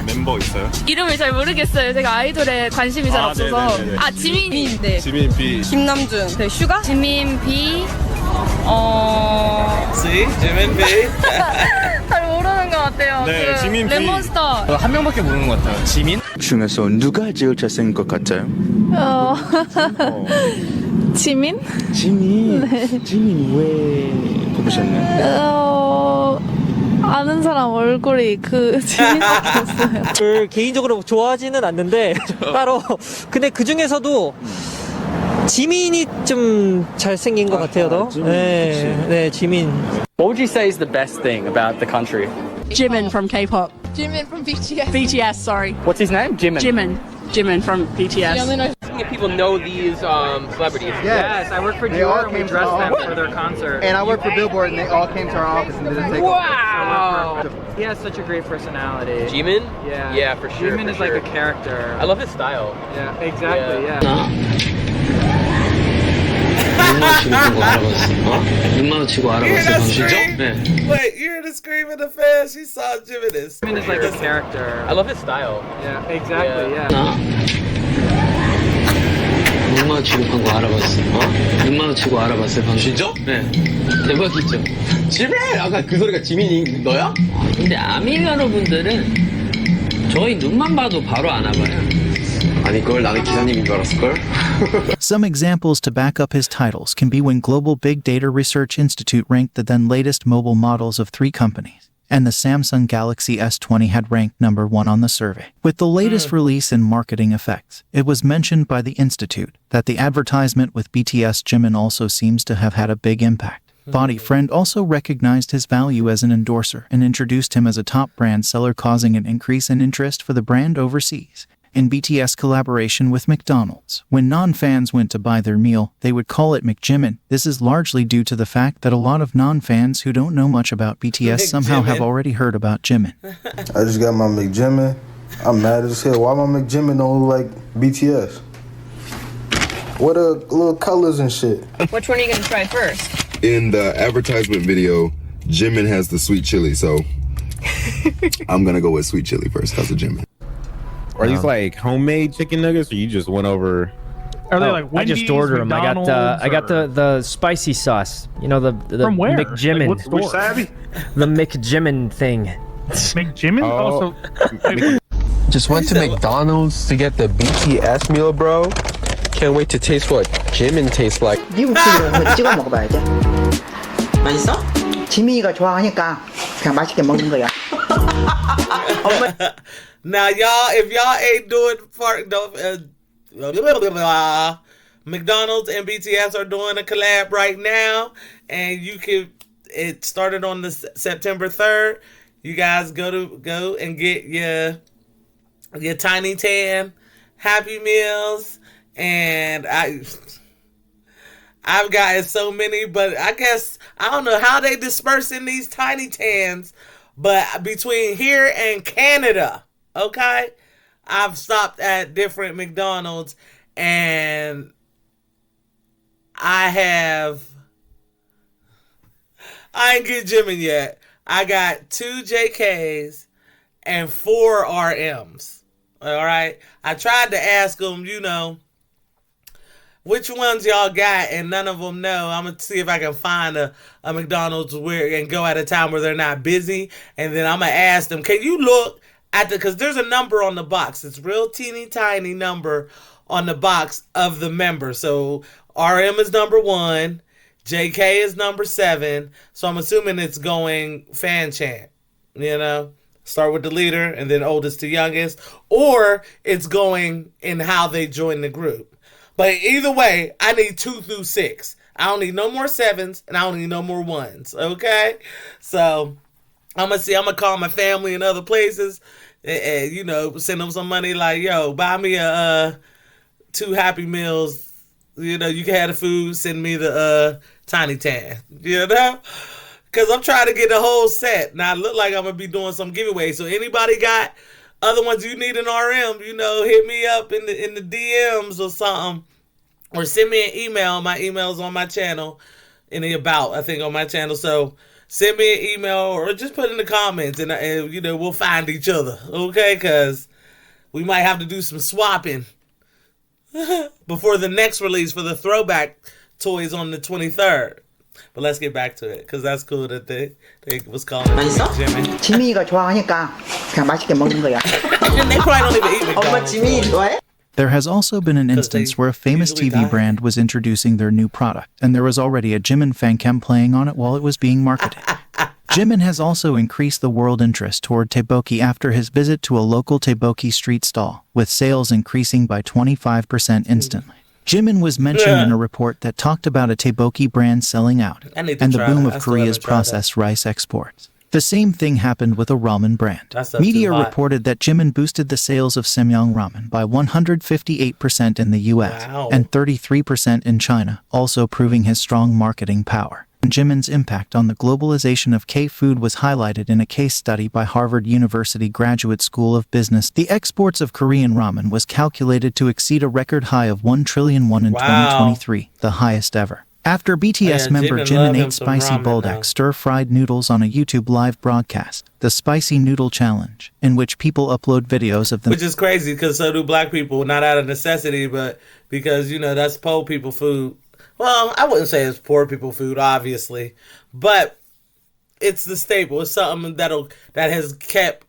멤버 있어요? 이름을 잘 모르겠어요. 제가 아이돌에 관심이 잘 없어서. 네네네네. 지민. 네. 지민 B. 김남준. 네, 슈가? 지민 B. See? Jimin B. 잘 모르는 것 같아요. 네, 지민 B. 랩몬스터. 한 명밖에 모르는 것 같아요. 지민? 중에서 누가 제일 잘생긴 것 같아요? 지민? 지민. 네. 지민 왜 뽑으셨나요? 아는 사람 얼굴이 지민밖에 없어요. 개인적으로 좋아하지는 않는데 따로 근데 그 중에서도 지민이 좀 잘생긴 것 같아요, 더. 네, 지민. What would you say is the best thing about the country? Jimin from K-pop. Jimin from BTS. BTS, sorry. What's his name? Jimin. Jimin from BTS. If people know these celebrities. Yes, I work for Dior and we dress them for their concert. And I work for Billboard and they all came to our office and did a takeover. Wow! He has such a great personality. Jimin? Yeah. Yeah, for sure. Jimin is like a character. I love his style. Yeah, exactly, yeah. Wait, you hear the scream in the fans? She saw Jimin is. Jimin is like a character. I love his style. Yeah, exactly, yeah. 눈 마주치고 거 알아봤어. 눈 마주치고 알아봤어요, 방금. 진짜? 네. 대박이죠. 지민! 아까 그 소리가 지민이 너야? 근데 아미가노 분들은 저희 눈만 봐도 바로 알아봐요. 아니 그걸 나는 기사님인 줄 알았을걸? Some examples to back up his titles can be when Global Big Data Research Institute ranked the then latest mobile models of 3 companies, and the Samsung Galaxy S20 had ranked number 1 on the survey. With the latest release in marketing effects, it was mentioned by the Institute that the advertisement with BTS Jimin also seems to have had a big impact. Body Friend also recognized his value as an endorser and introduced him as a top brand seller, causing an increase in interest for the brand overseas. In BTS collaboration with McDonald's, when non-fans went to buy their meal, they would call it McJimin. This is largely due to the fact that a lot of non-fans who don't know much about BTS somehow have already heard about Jimin. I just got my McJimin. I'm mad as hell. Why my McJimin don't look like BTS? What are little colors and shit? Which one are you going to try first? In the advertisement video, Jimin has the sweet chili, so I'm gonna go with sweet chili first. How's the Jimin? Are these like homemade chicken nuggets, or you just went over? Are they like Wendy's, I just ordered them. McDonald's, I got the spicy sauce. You know the From where? McJimin. Like, what store? The McJimin thing. McJimin? Oh. Just went to McDonald's to get the BTS meal, bro. Can't wait to taste what Jimin tastes like. 미국 튀김은 그거 찍어 먹어봐야지. 맛있어? 지민이가 좋아하니까 그냥 맛있게 먹는 거야. Now y'all, if y'all ain't doing McDonald's and BTS are doing a collab right now, and it started on the September 3rd. You guys go and get your Tiny Tan Happy Meals, and I've gotten so many, but I guess I don't know how they dispersing these Tiny Tans, but between here and Canada, okay, I've stopped at different McDonald's, and I ain't get Jimin yet. I got 2 JKs and 4 RMs. All right. I tried to ask them, which ones y'all got, and none of them know. I'm gonna see if I can find a McDonald's and go at a time where they're not busy, and then I'm gonna ask them, can you look at because there's a number on the box. It's real teeny tiny number on the box of the member. So RM is number 1, JK is number 7. So I'm assuming it's going fan chant, start with the leader and then oldest to youngest, or it's going in how they join the group. But either way, I need 2 through 6. I don't need no more 7s and I don't need no more 1s. Okay. So I'm going to call my family in other places and, send them some money like, yo, buy me 2 Happy Meals. You can have the food, send me the Tiny Tan, because I'm trying to get the whole set. Now, it look like I'm going to be doing some giveaways. So anybody got other ones you need an RM, hit me up in the DMs or something, or send me an email. My email's on my channel, in the about, I think, on my channel. So send me an email or just put in the comments, and we'll find each other, okay? Because we might have to do some swapping before the next release for the throwback toys on the 23rd. But let's get back to it, because that's cool that they was calling it Jimin. 지민이가 좋아하니까 그냥 맛있게 먹는 거야. And they probably don't even eat 엄마 McDonald's. 지민이 좋아해? There has also been an instance where a famous TV brand was introducing their new product, and there was already a Jimin fancam playing on it while it was being marketed. Jimin has also increased the world interest toward tteokbokki after his visit to a local tteokbokki street stall, with sales increasing by 25% instantly. Jimin was mentioned in a report that talked about a tteokbokki brand selling out and the boom of Korea's processed rice exports. The same thing happened with a ramen brand. Media reported that Jimin boosted the sales of Samyang ramen by 158% in the US and 33% in China, also proving his strong marketing power. Jimin's impact on the globalization of K-food was highlighted in a case study by Harvard University Graduate School of Business. The exports of Korean ramen was calculated to exceed a record high of 1 trillion won in 2023, the highest ever. After BTS member Jimin ate spicy buldak stir-fried noodles on a YouTube live broadcast, the Spicy Noodle Challenge, in which people upload videos of them. Which is crazy, because so do black people, not out of necessity, but because, that's poor people food. Well, I wouldn't say it's poor people food, obviously, but it's the staple. It's something that has kept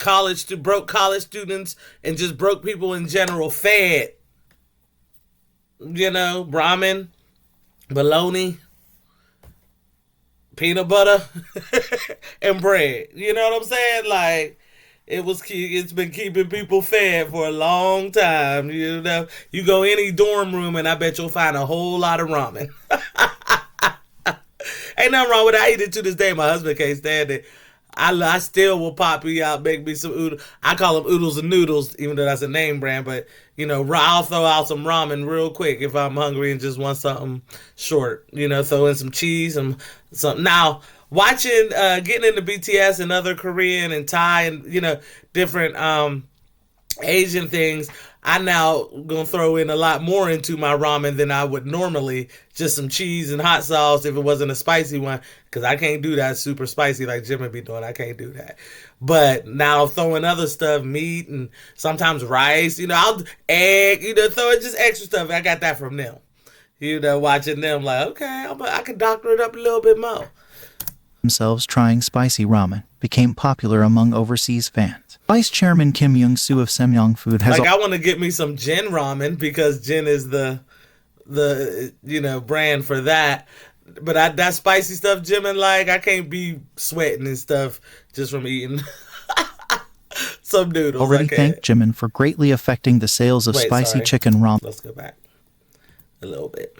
broke college students and just broke people in general fed. Ramen, bologna, peanut butter, and bread. You know what I'm saying? Like, it's been keeping people fed for a long time. You go any dorm room and I bet you'll find a whole lot of ramen. Ain't nothing wrong with it. I eat it to this day. My husband can't stand it. I still will pop me out, make me some oodles. I call them oodles and noodles, even though that's a name brand. But, I'll throw out some ramen real quick if I'm hungry and just want something short. Throw in some cheese and something. Now, watching, getting into BTS and other Korean and Thai and, different Asian things, I now gonna throw in a lot more into my ramen than I would normally. Just some cheese and hot sauce if it wasn't a spicy one, because I can't do that super spicy like Jimin be doing. I can't do that. But now throwing other stuff, meat and sometimes rice, I'll egg, throw in just extra stuff. I got that from them. Watching them like, okay, I can doctor it up a little bit more. Themselves trying spicy ramen became popular among overseas fans. Vice Chairman Kim Young-soo of Samyang Food has I want to get me some Jin ramen, because Jin is the brand for that. But that spicy stuff Jimin I can't be sweating and stuff just from eating. Some noodles. Already thanked Jimin for greatly affecting the sales of spicy chicken ramen. Let's go back a little bit.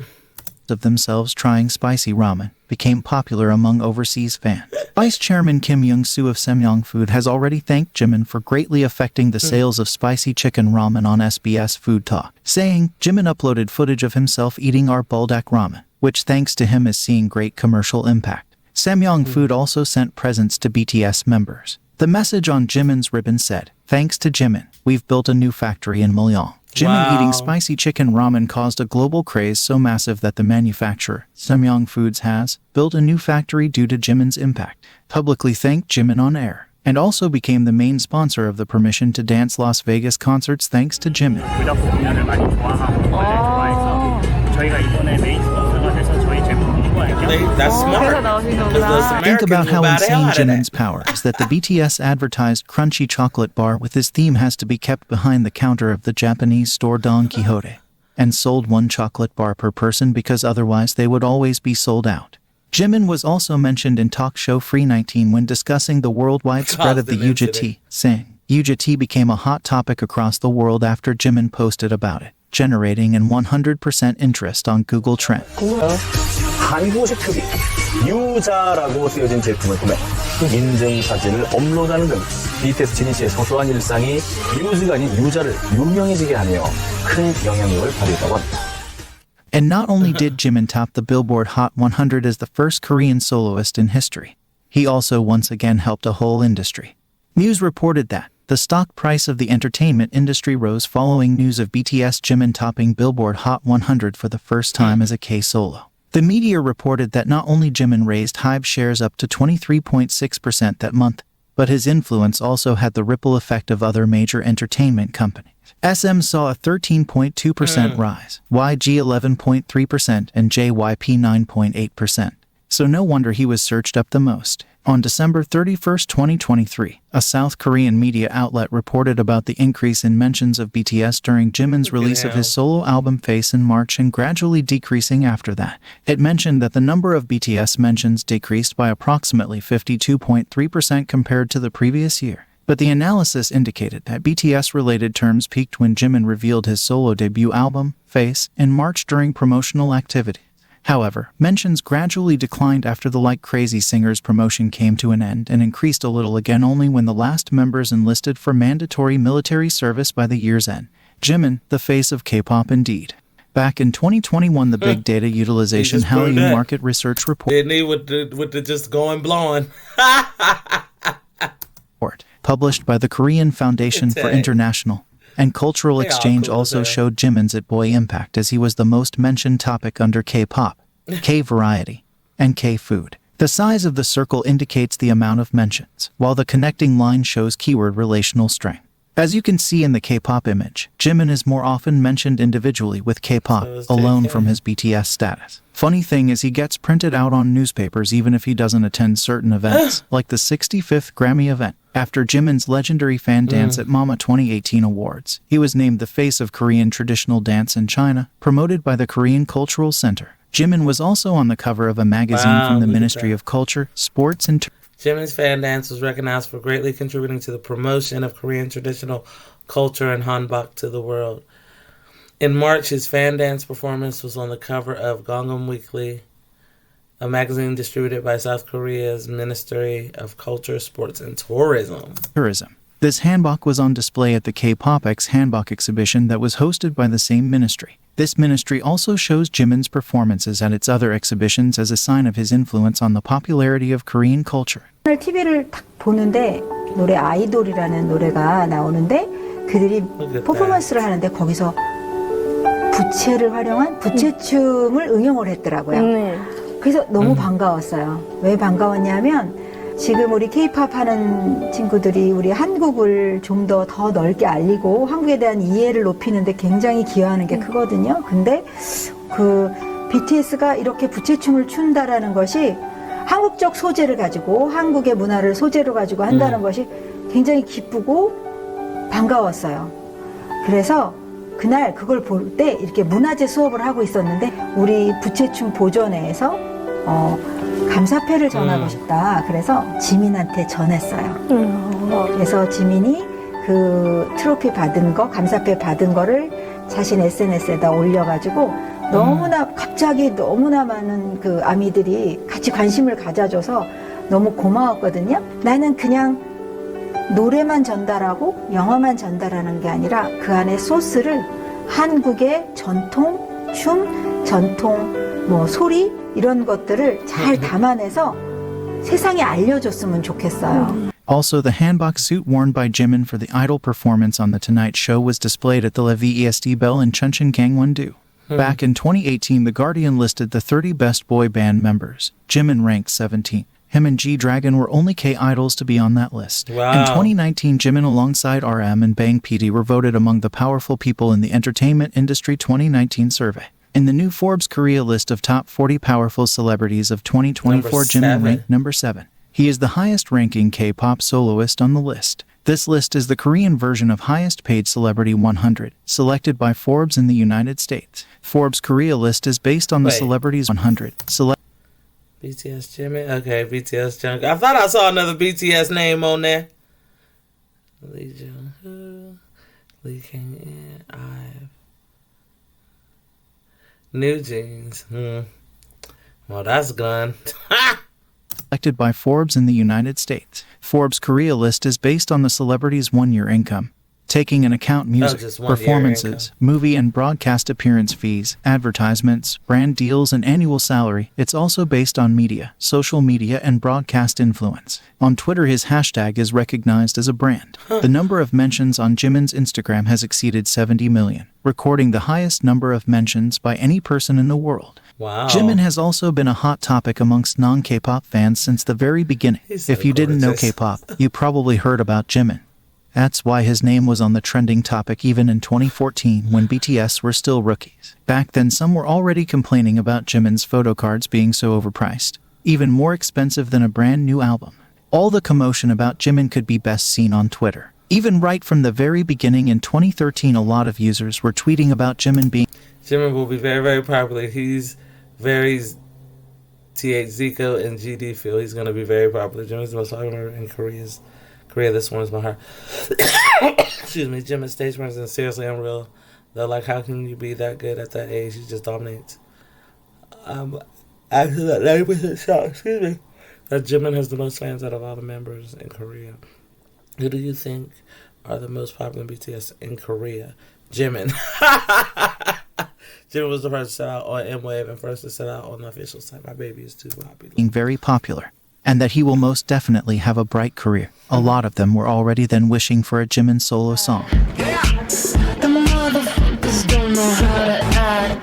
Of themselves trying spicy ramen became popular among overseas fans. Vice Chairman Kim Young-soo of Samyang Food has already thanked Jimin for greatly affecting the sales of spicy chicken ramen on SBS Food Talk, saying Jimin uploaded footage of himself eating our buldak ramen, which thanks to him is seeing great commercial impact. Samyang Food also sent presents to BTS members. The message on Jimin's ribbon said, "Thanks to Jimin, we've built a new factory in Mulyong." Jimin eating spicy chicken ramen caused a global craze so massive that the manufacturer, Samyang Foods, has built a new factory due to Jimin's impact, publicly thanked Jimin on air, and also became the main sponsor of the Permission to Dance Las Vegas concerts thanks to Jimin. That's smart. Think about how insane Jimin's power is that the BTS advertised crunchy chocolate bar with his theme has to be kept behind the counter of the Japanese store Don Quixote, and sold one chocolate bar per person because otherwise they would always be sold out. Jimin was also mentioned in talk show Free 19 when discussing the worldwide spread of the Yuja tea, saying, Yuja tea became a hot topic across the world after Jimin posted about it, generating an 100% interest on Google Trends. 한국식 특이 유자라고 쓰여진 제품을 구매 인증 사진을 업로드하는 등 BTS 지민 씨의 소소한 일상이 유즈가 아닌 유자를 유명해지게 하며 큰 영향력을 발휘했다고 합니다. And not only did Jimin top the Billboard Hot 100 as the first Korean soloist in history, he also once again helped a whole industry. News reported that the stock price of the entertainment industry rose following news of BTS Jimin topping Billboard Hot 100 for the first time as a K-solo. The media reported that not only Jimin raised HYBE shares up to 23.6% that month, but his influence also had the ripple effect of other major entertainment companies. SM saw a 13.2% rise, YG 11.3%, and JYP 9.8%. So no wonder he was searched up the most. On December 31, 2023, a South Korean media outlet reported about the increase in mentions of BTS during Jimin's release of his solo album Face in March and gradually decreasing after that. It mentioned that the number of BTS mentions decreased by approximately 52.3% compared to the previous year. But the analysis indicated that BTS-related terms peaked when Jimin revealed his solo debut album, Face, in March during promotional activity. However, mentions gradually declined after the Like Crazy Singers promotion came to an end and increased a little again only when the last members enlisted for mandatory military service by the year's end. Jimin, the face of K-pop indeed. Back in 2021, the Big Data Utilization Hallyu Market Research Report didn't he with the just going blowing published by the Korean Foundation for International and Cultural Exchange also showed Jimin's It Boy impact as he was the most mentioned topic under K-pop, K-variety, and K-food. The size of the circle indicates the amount of mentions, while the connecting line shows keyword relational strength. As you can see in the K-pop image, Jimin is more often mentioned individually with K-pop alone from his BTS status. Funny thing is he gets printed out on newspapers even if he doesn't attend certain events, like the 65th Grammy event. After Jimin's legendary fan dance at Mama 2018 Awards, he was named the face of Korean traditional dance in China, promoted by the Korean Cultural Center. Jimin was also on the cover of a magazine from the Ministry of Culture, Sports and Jimin's fan dance was recognized for greatly contributing to the promotion of Korean traditional culture and hanbok to the world. In March, his fan dance performance was on the cover of Gangnam Weekly, a magazine distributed by South Korea's Ministry of Culture, Sports, and Tourism. This hanbok was on display at the K-Pop X Hanbok exhibition that was hosted by the same ministry. This ministry also shows Jimin's performances at its other exhibitions as a sign of his influence on the popularity of Korean culture. TV를 딱 보는데 노래 아이돌이라는 노래가 나오는데 그들이 퍼포먼스를 하는데 거기서 부채를 활용한 부채춤을 응용을 했더라고요. 그래서 너무 반가웠어요. 왜 반가웠냐면 지금 우리 K-팝 하는 친구들이 우리 한국을 좀 더 넓게 알리고 한국에 대한 이해를 높이는데 굉장히 기여하는 게 크거든요. 근데 그 BTS가 이렇게 부채춤을 춘다라는 것이 한국적 소재를 가지고 한국의 문화를 소재로 가지고 한다는 것이 굉장히 기쁘고 반가웠어요. 그래서 그날 그걸 볼 때 이렇게 문화재 수업을 하고 있었는데 우리 부채춤 보존회에서 감사패를 전하고 싶다. 그래서 지민한테 전했어요. 그래서 지민이 그 트로피 받은 거, 감사패 받은 거를 자신 SNS에다 올려가지고 너무나 갑자기 너무나 많은 그 아미들이 같이 관심을 가져줘서 너무 고마웠거든요. 나는 그냥 노래만 전달하고 영화만 전달하는 게 아니라 그 안에 소스를 한국의 전통 춤, 전통 뭐 소리 이런 것들을 잘 담아내서 세상에 알려줬으면 좋겠어요. Also, the hanbok suit worn by Jimin for the Idol performance on The Tonight Show was displayed at the Le VESD Bell in Chuncheon, Gangwon-do. Back in 2018, The Guardian listed the 30 best boy band members. Jimin ranked 17th. Him and G-Dragon were only K-idols to be on that list. Wow. In 2019, Jimin alongside RM and Bang PD were voted among the powerful people in the entertainment industry 2019 survey. In the new Forbes Korea list of top 40 powerful celebrities of 2024, Jimin ranked number 7. He is the highest-ranking K-pop soloist on the list. This list is the Korean version of Highest Paid Celebrity 100, selected by Forbes in the United States. Forbes Korea list is based on the Celebrities 100. BTS Jimin? Okay, BTS JungKook. I thought I saw another BTS name on there. Lee Jung-hoo, Lee King-in, IVE. New Jeans. Well, that's gone. Selected by Forbes in the United States. Forbes Korea list is based on the celebrity's one-year income, taking into account music, performances, movie and broadcast appearance fees, advertisements, brand deals, and annual salary. It's also based on media, social media, and broadcast influence. On Twitter, his hashtag is recognized as a brand. The number of mentions on Jimin's Instagram has exceeded 70 million, recording the highest number of mentions by any person in the world. Wow. Jimin has also been a hot topic amongst non-K-pop fans since the very beginning. If you didn't know K-pop, you probably heard about Jimin. That's why his name was on the trending topic even in 2014 when BTS were still rookies. Back then, some were already complaining about Jimin's photo cards being so overpriced, even more expensive than a brand new album. All the commotion about Jimin could be best seen on Twitter. Even right from the very beginning in 2013, a lot of users were tweeting about Jimin being... Jimin will be very, very popular. He's very TH Zico and GD feel. He's going to be very popular. Jimin's the most popular in Korea. This one is my heart. Excuse me. Jimin's stage presence is seriously unreal. They're like, how can you be that good at that age? He just dominates. I'm actually at 90% shocked, excuse me, that Jimin has the most fans out of all the members in Korea. Who do you think are the most popular in BTS in Korea? Jimin. Jimin was the first to set out on M-Wave and first to set out on the official site. My baby is too popular. Very popular, and that he will most definitely have a bright career. A lot of them were already then wishing for a Jimin solo song. The motherfuckers don't know how to act.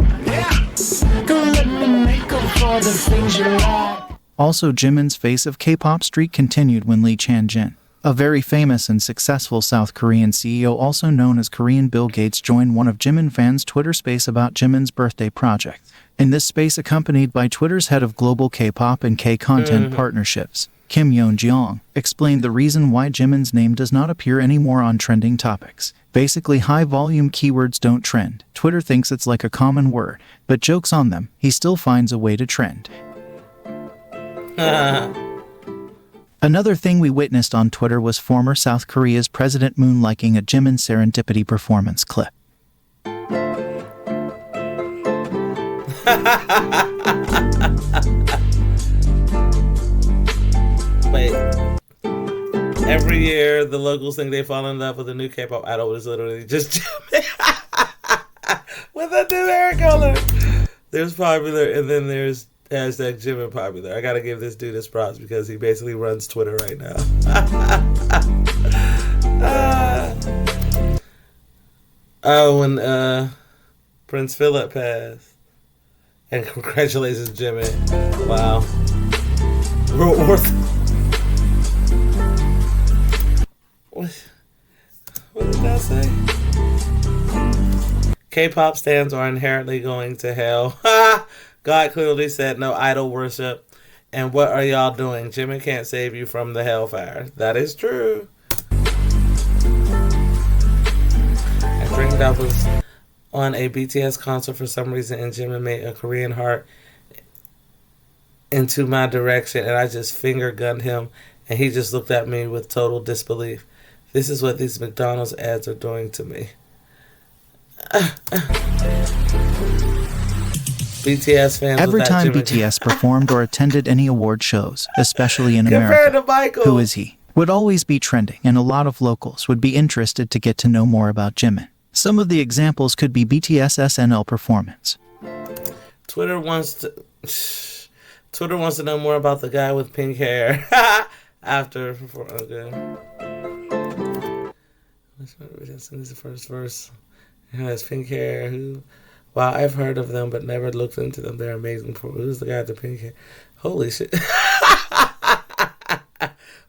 Don't let me make up for the things you like. Also, Jimin's Face of K-pop streak continued when Lee Chan-jin, a very famous and successful South Korean CEO also known as Korean Bill Gates, joined one of Jimin fans' Twitter space about Jimin's birthday project. In this space, accompanied by Twitter's head of global K-pop and K-content partnerships, Kim Yeon-jeong, explained the reason why Jimin's name does not appear anymore on trending topics. Basically, high-volume keywords don't trend. Twitter thinks it's like a common word, but jokes on them, he still finds a way to trend. Another thing we witnessed on Twitter was former South Korea's President Moon liking a Jimin Serendipity performance clip. Wait. Every year, the locals think they fall in love with a new K-pop idol, but it's literally just Jimin with a new hair color. There's popular, and then there's hashtag Jimin popular. I gotta give this dude his props because he basically runs Twitter right now. When Prince Philip passed. And congratulations, Jimin. Wow. What did that say? K-pop stans are inherently going to hell. God clearly said no idol worship. And what are y'all doing? Jimin can't save you from the hellfire. That is true. I dreamed I was on a BTS concert for some reason, and Jimin made a Korean heart into my direction, and I just finger gunned him, and he just looked at me with total disbelief. This is what these McDonald's ads are doing to me. BTS fans. Every time BTS performed or attended any award shows, especially in Compared America, to Michael. Who Is He would always be trending, and a lot of locals would be interested to get to know more about Jimin. Some of the examples could be BTS SNL performance. Twitter wants to know more about the guy with pink hair. After, okay. This is the first verse. He has pink hair. Wow, I've heard of them, but never looked into them. They're amazing. Who's the guy with the pink hair? Holy shit.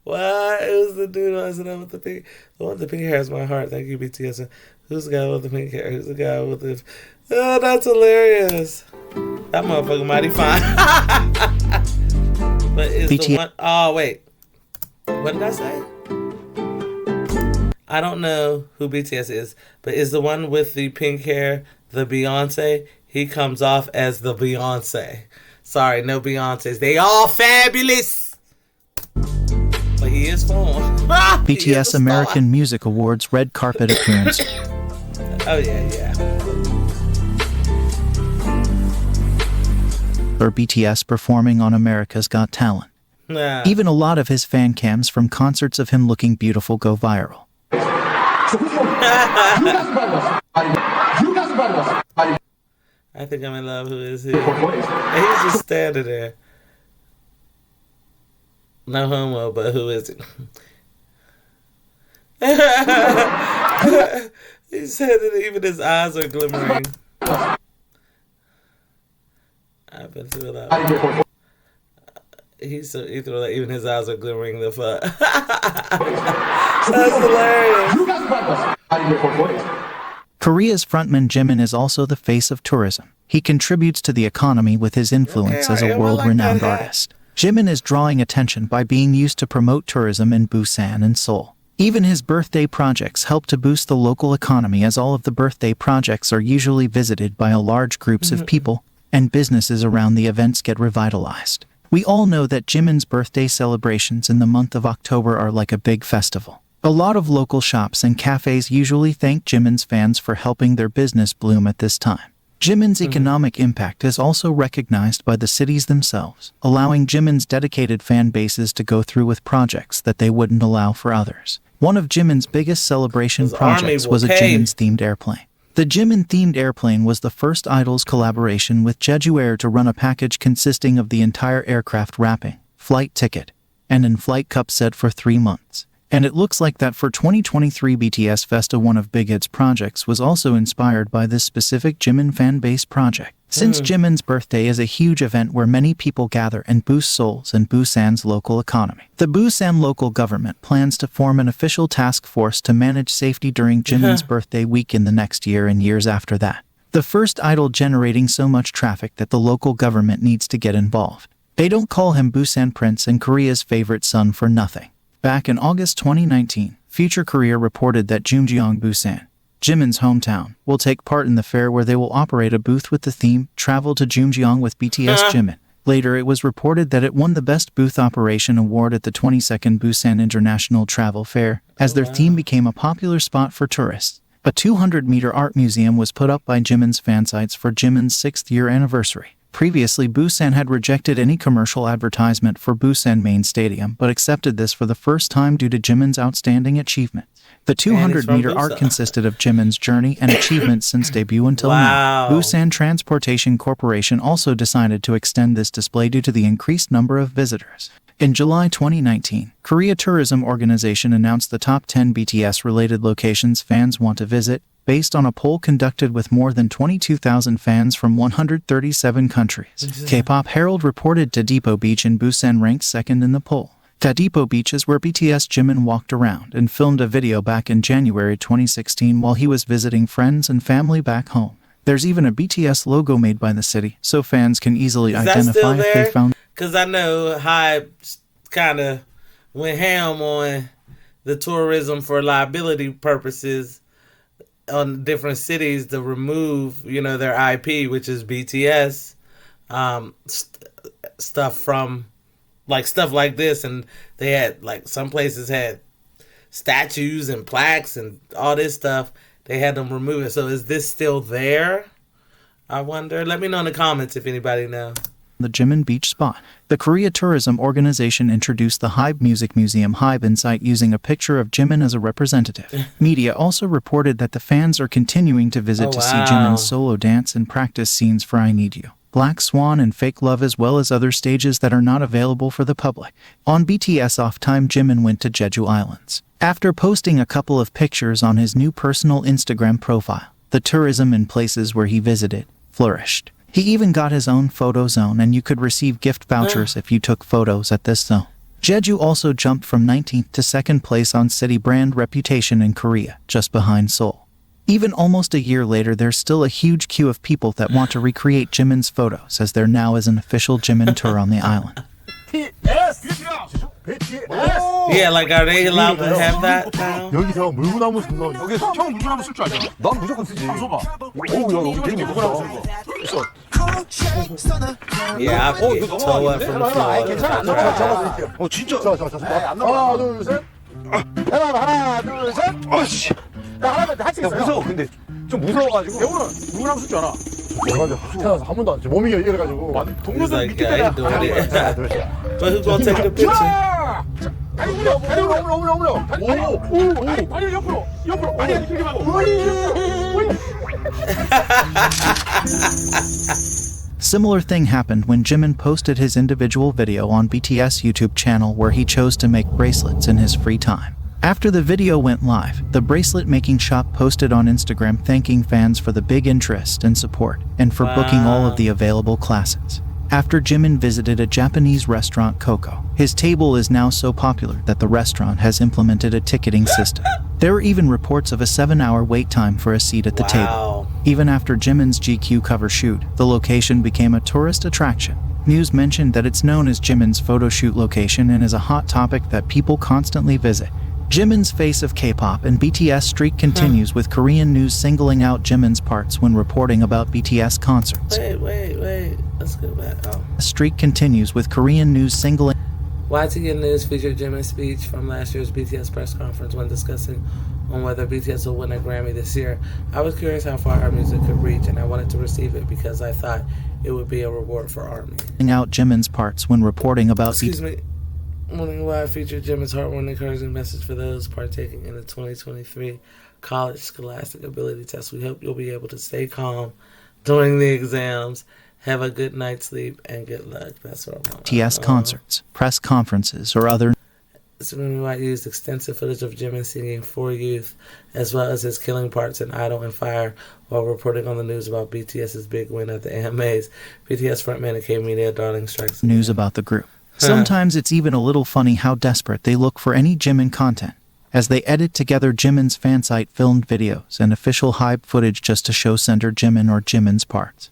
What? Who's the dude with the pink? The one with the pink hair is my heart. Thank you, BTS. Who's the guy with the pink hair? Who's the guy with the... Oh, that's hilarious. That motherfucker mighty fine. But is the one... Oh, wait. What did I say? I don't know who BTS is, but is the one with the pink hair the Beyonce? He comes off as the Beyonce. Sorry, no Beyonces. They all fabulous. But he is fun. BTS American Music Awards red carpet appearance. Oh, yeah. Or BTS performing on America's Got Talent. Nah. Even a lot of his fan cams from concerts of him looking beautiful go viral. I think I'm in love. Who is he? And he's just standing there. No homo, but who is it? He said that even his eyes are glimmering. I've been through a lot. He's so ethereal that even his eyes are glimmering the fuck. That's hilarious. Korea's frontman Jimin is also the face of tourism. He contributes to the economy with his influence as a world-renowned artist. Jimin is drawing attention by being used to promote tourism in Busan and Seoul. Even his birthday projects help to boost the local economy, as all of the birthday projects are usually visited by a large groups of people, and businesses around the events get revitalized. We all know that Jimin's birthday celebrations in the month of October are like a big festival. A lot of local shops and cafes usually thank Jimin's fans for helping their business bloom at this time. Jimin's economic impact is also recognized by the cities themselves, allowing Jimin's dedicated fan bases to go through with projects that they wouldn't allow for others. One of Jimin's biggest celebration projects was a Jimin's-themed airplane. The Jimin-themed airplane was the first Idol's collaboration with Jeju Air to run a package consisting of the entire aircraft wrapping, flight ticket, and in-flight cup set for 3 months. And it looks like that for 2023 BTS Festa, one of Big Hit's projects, was also inspired by this specific Jimin fan base project. Since Jimin's birthday is a huge event where many people gather and boost Seoul's and Busan's local economy, the Busan local government plans to form an official task force to manage safety during Jimin's birthday week in the next year and years after that. The first idol generating so much traffic that the local government needs to get involved. They don't call him Busan Prince and Korea's favorite son for nothing. Back in August 2019, Future Korea reported that Jungkook Busan, Jimin's hometown, will take part in the fair where they will operate a booth with the theme Travel to Jungkook with BTS Jimin. Later, it was reported that it won the Best Booth Operation award at the 22nd Busan International Travel Fair, as their theme became a popular spot for tourists. A 200-meter art museum was put up by Jimin's fan sites for Jimin's 6th year anniversary. Previously, Busan had rejected any commercial advertisement for Busan Main Stadium, but accepted this for the first time due to Jimin's outstanding achievement. The 200-meter art consisted of Jimin's journey and achievements since debut until now. Busan Transportation Corporation also decided to extend this display due to the increased number of visitors. In July 2019, Korea Tourism Organization announced the top 10 BTS-related locations fans want to visit, based on a poll conducted with more than 22,000 fans from 137 countries. K-pop Herald reported Daejeon Beach in Busan ranked second in the poll. Daejeon Beach is where BTS Jimin walked around and filmed a video back in January 2016 while he was visiting friends and family back home. There's even a BTS logo made by the city, so fans can easily identify if they found. Because I know Hype kind of went ham on the tourism for liability purposes on different cities to remove, their IP, which is BTS, stuff from, stuff like this. And they had, some places had statues and plaques and all this stuff. They had them remove it. So is this still there? I wonder. Let me know in the comments if anybody knows. The Jimin Beach spot. The Korea Tourism Organization introduced the Hybe Music Museum Hybe Insight using a picture of Jimin as a representative. Media also reported that the fans are continuing to visit to see Jimin's solo dance and practice scenes for I Need You, Black Swan, and Fake Love, as well as other stages that are not available for the public. On BTS off time, Jimin went to Jeju Islands. After posting a couple of pictures on his new personal Instagram profile, the tourism in places where he visited flourished. He even got his own photo zone, and you could receive gift vouchers if you took photos at this zone. Jeju also jumped from 19th to 2nd place on city brand reputation in Korea, just behind Seoul. Even almost a year later, there's still a huge queue of people that want to recreate Jimin's photos, as there now is an official Jimin tour on the island. Yeah, like, are they allowed to have that now? 여기서 물구나무 쓴다. 여기서 형 물구나무 쓸 줄 알잖아. 난 무조건 쓰지. 써봐. 오, 야, 우리 되게 물구나무 쓴 거. 있어. Yeah, I get toe up from Florida. 괜찮아. 진짜. 자. 하나, 둘, 셋. 하나, 둘, 셋. 어씨. 야, 하나만 할수 있어. 무서워. 근데 좀 무서워가지고. 영훈은 물구나무 쓸 줄 알아. 내가 이제 태어나서 한 번도 안 쳐. 몸이 이래가지고. 동료들 밑에 때가. But who's gonna take the picture? 다리 올려. 다리 옆으로. 다리 이렇게 말고. Similar thing happened when Jimin posted his individual video on BTS YouTube channel where he chose to make bracelets in his free time. After the video went live, the bracelet making shop posted on Instagram thanking fans for the big interest and support, and for booking all of the available classes. After Jimin visited a Japanese restaurant Coco, his table is now so popular that the restaurant has implemented a ticketing system. There are even reports of a 7-hour wait time for a seat at the table. Even after Jimin's GQ cover shoot, the location became a tourist attraction. News mentioned that it's known as Jimin's photo shoot location and is a hot topic that people constantly visit. Jimin's face of K-pop and BTS streak continues with Korean news singling out Jimin's parts when reporting about BTS concerts. Wait. Let's go back. Streak continues with Korean news singling. YTN News featured Jimin's speech from last year's BTS press conference when discussing on whether BTS will win a Grammy this year. I was curious how far our music could reach, and I wanted to receive it because I thought it would be a reward for ARMY. Out Jimin's parts when reporting about Excuse me. Wondering why I featured Jimin's heartwarming, encouraging message for those partaking in the 2023 College Scholastic Ability Test. We hope you'll be able to stay calm during the exams, have a good night's sleep, and good luck. That's what I'm on. BTS concerts, press conferences, or other. Suga White used extensive footage of Jimin singing For Youth, as well as his killing parts in Idol and Fire, while reporting on the news about BTS's big win at the AMAs. BTS frontman and K-Media darling strikes news about the group. Sometimes it's even a little funny how desperate they look for any Jimin content, as they edit together Jimin's fansite filmed videos and official hype footage just to show center Jimin or Jimin's parts.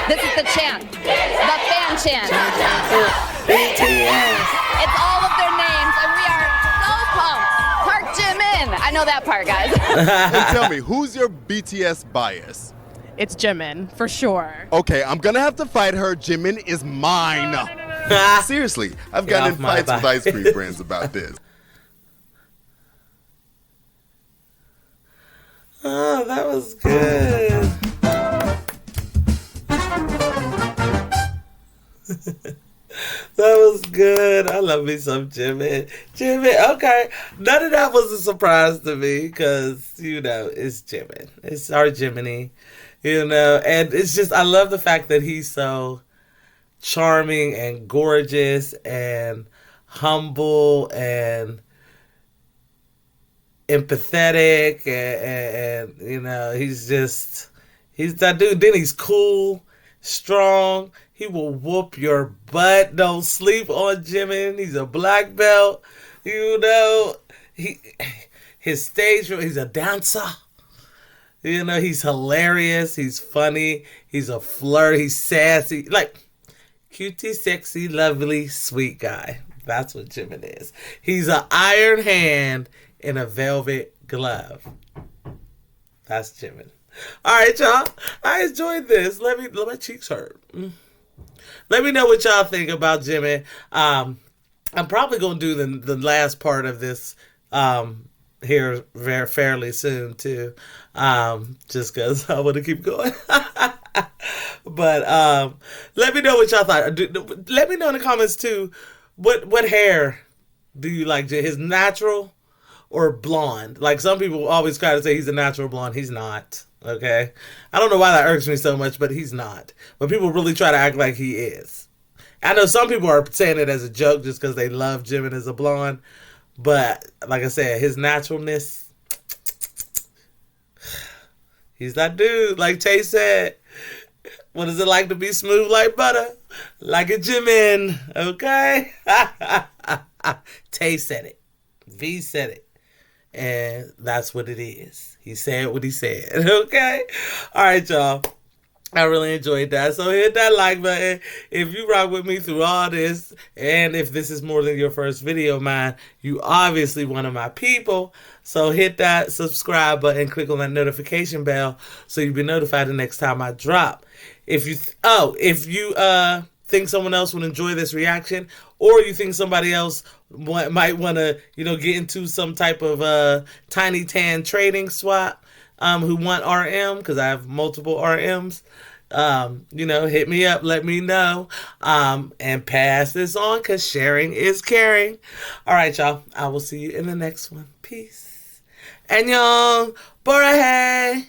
This is the chant, the fan chant. It's all of their names, and we are so pumped. Park Jimin. I know that part, guys. Hey, tell me, who's your BTS bias? It's Jimin, for sure. Okay, I'm gonna have to fight her. Jimin is mine. Seriously, I've gotten in fights with ice cream brands about this. Oh, that was good. That was good. I love me some Jimin. Okay. None of that was a surprise to me because, it's Jimin. It's our Jiminy, and it's just, I love the fact that he's so charming and gorgeous and humble and empathetic and he's that dude. Then he's cool, strong. He will whoop your butt. Don't sleep on Jimin. He's a black belt. His stage, he's a dancer. He's hilarious. He's funny. He's a flirt. He's sassy. Like, cutie, sexy, lovely, sweet guy. That's what Jimin is. He's an iron hand in a velvet glove. That's Jimin. All right, y'all. I enjoyed this. Let my cheeks hurt. Let me know what y'all think about Jimin. I'm probably going to do the last part of this here very fairly soon too. Just because I want to keep going. But let me know what y'all thought. Let me know in the comments too. What hair do you like? His natural or blonde? Like some people always try to say he's a natural blonde. He's not. Okay, I don't know why that irks me so much, but he's not. But people really try to act like he is. I know some people are saying it as a joke just because they love Jimin as a blonde. But like I said, his naturalness, he's that dude. Like Tay said, what is it like to be smooth like butter? Like a Jimin, okay? Tay said it. V said it. And that's what it is. He said what he said, okay? All right, y'all. I really enjoyed that. So hit that like button if you rock with me through all this. And if this is more than your first video of mine, you obviously one of my people. So hit that subscribe button, click on that notification bell so you'll be notified the next time I drop. If you think someone else would enjoy this reaction, or you think somebody else might want to, get into some type of tiny tan trading swap, who want RM, because I have multiple RMs, hit me up, let me know, and pass this on, because sharing is caring. All right, y'all. I will see you in the next one. Peace. Annyeong. Borahae.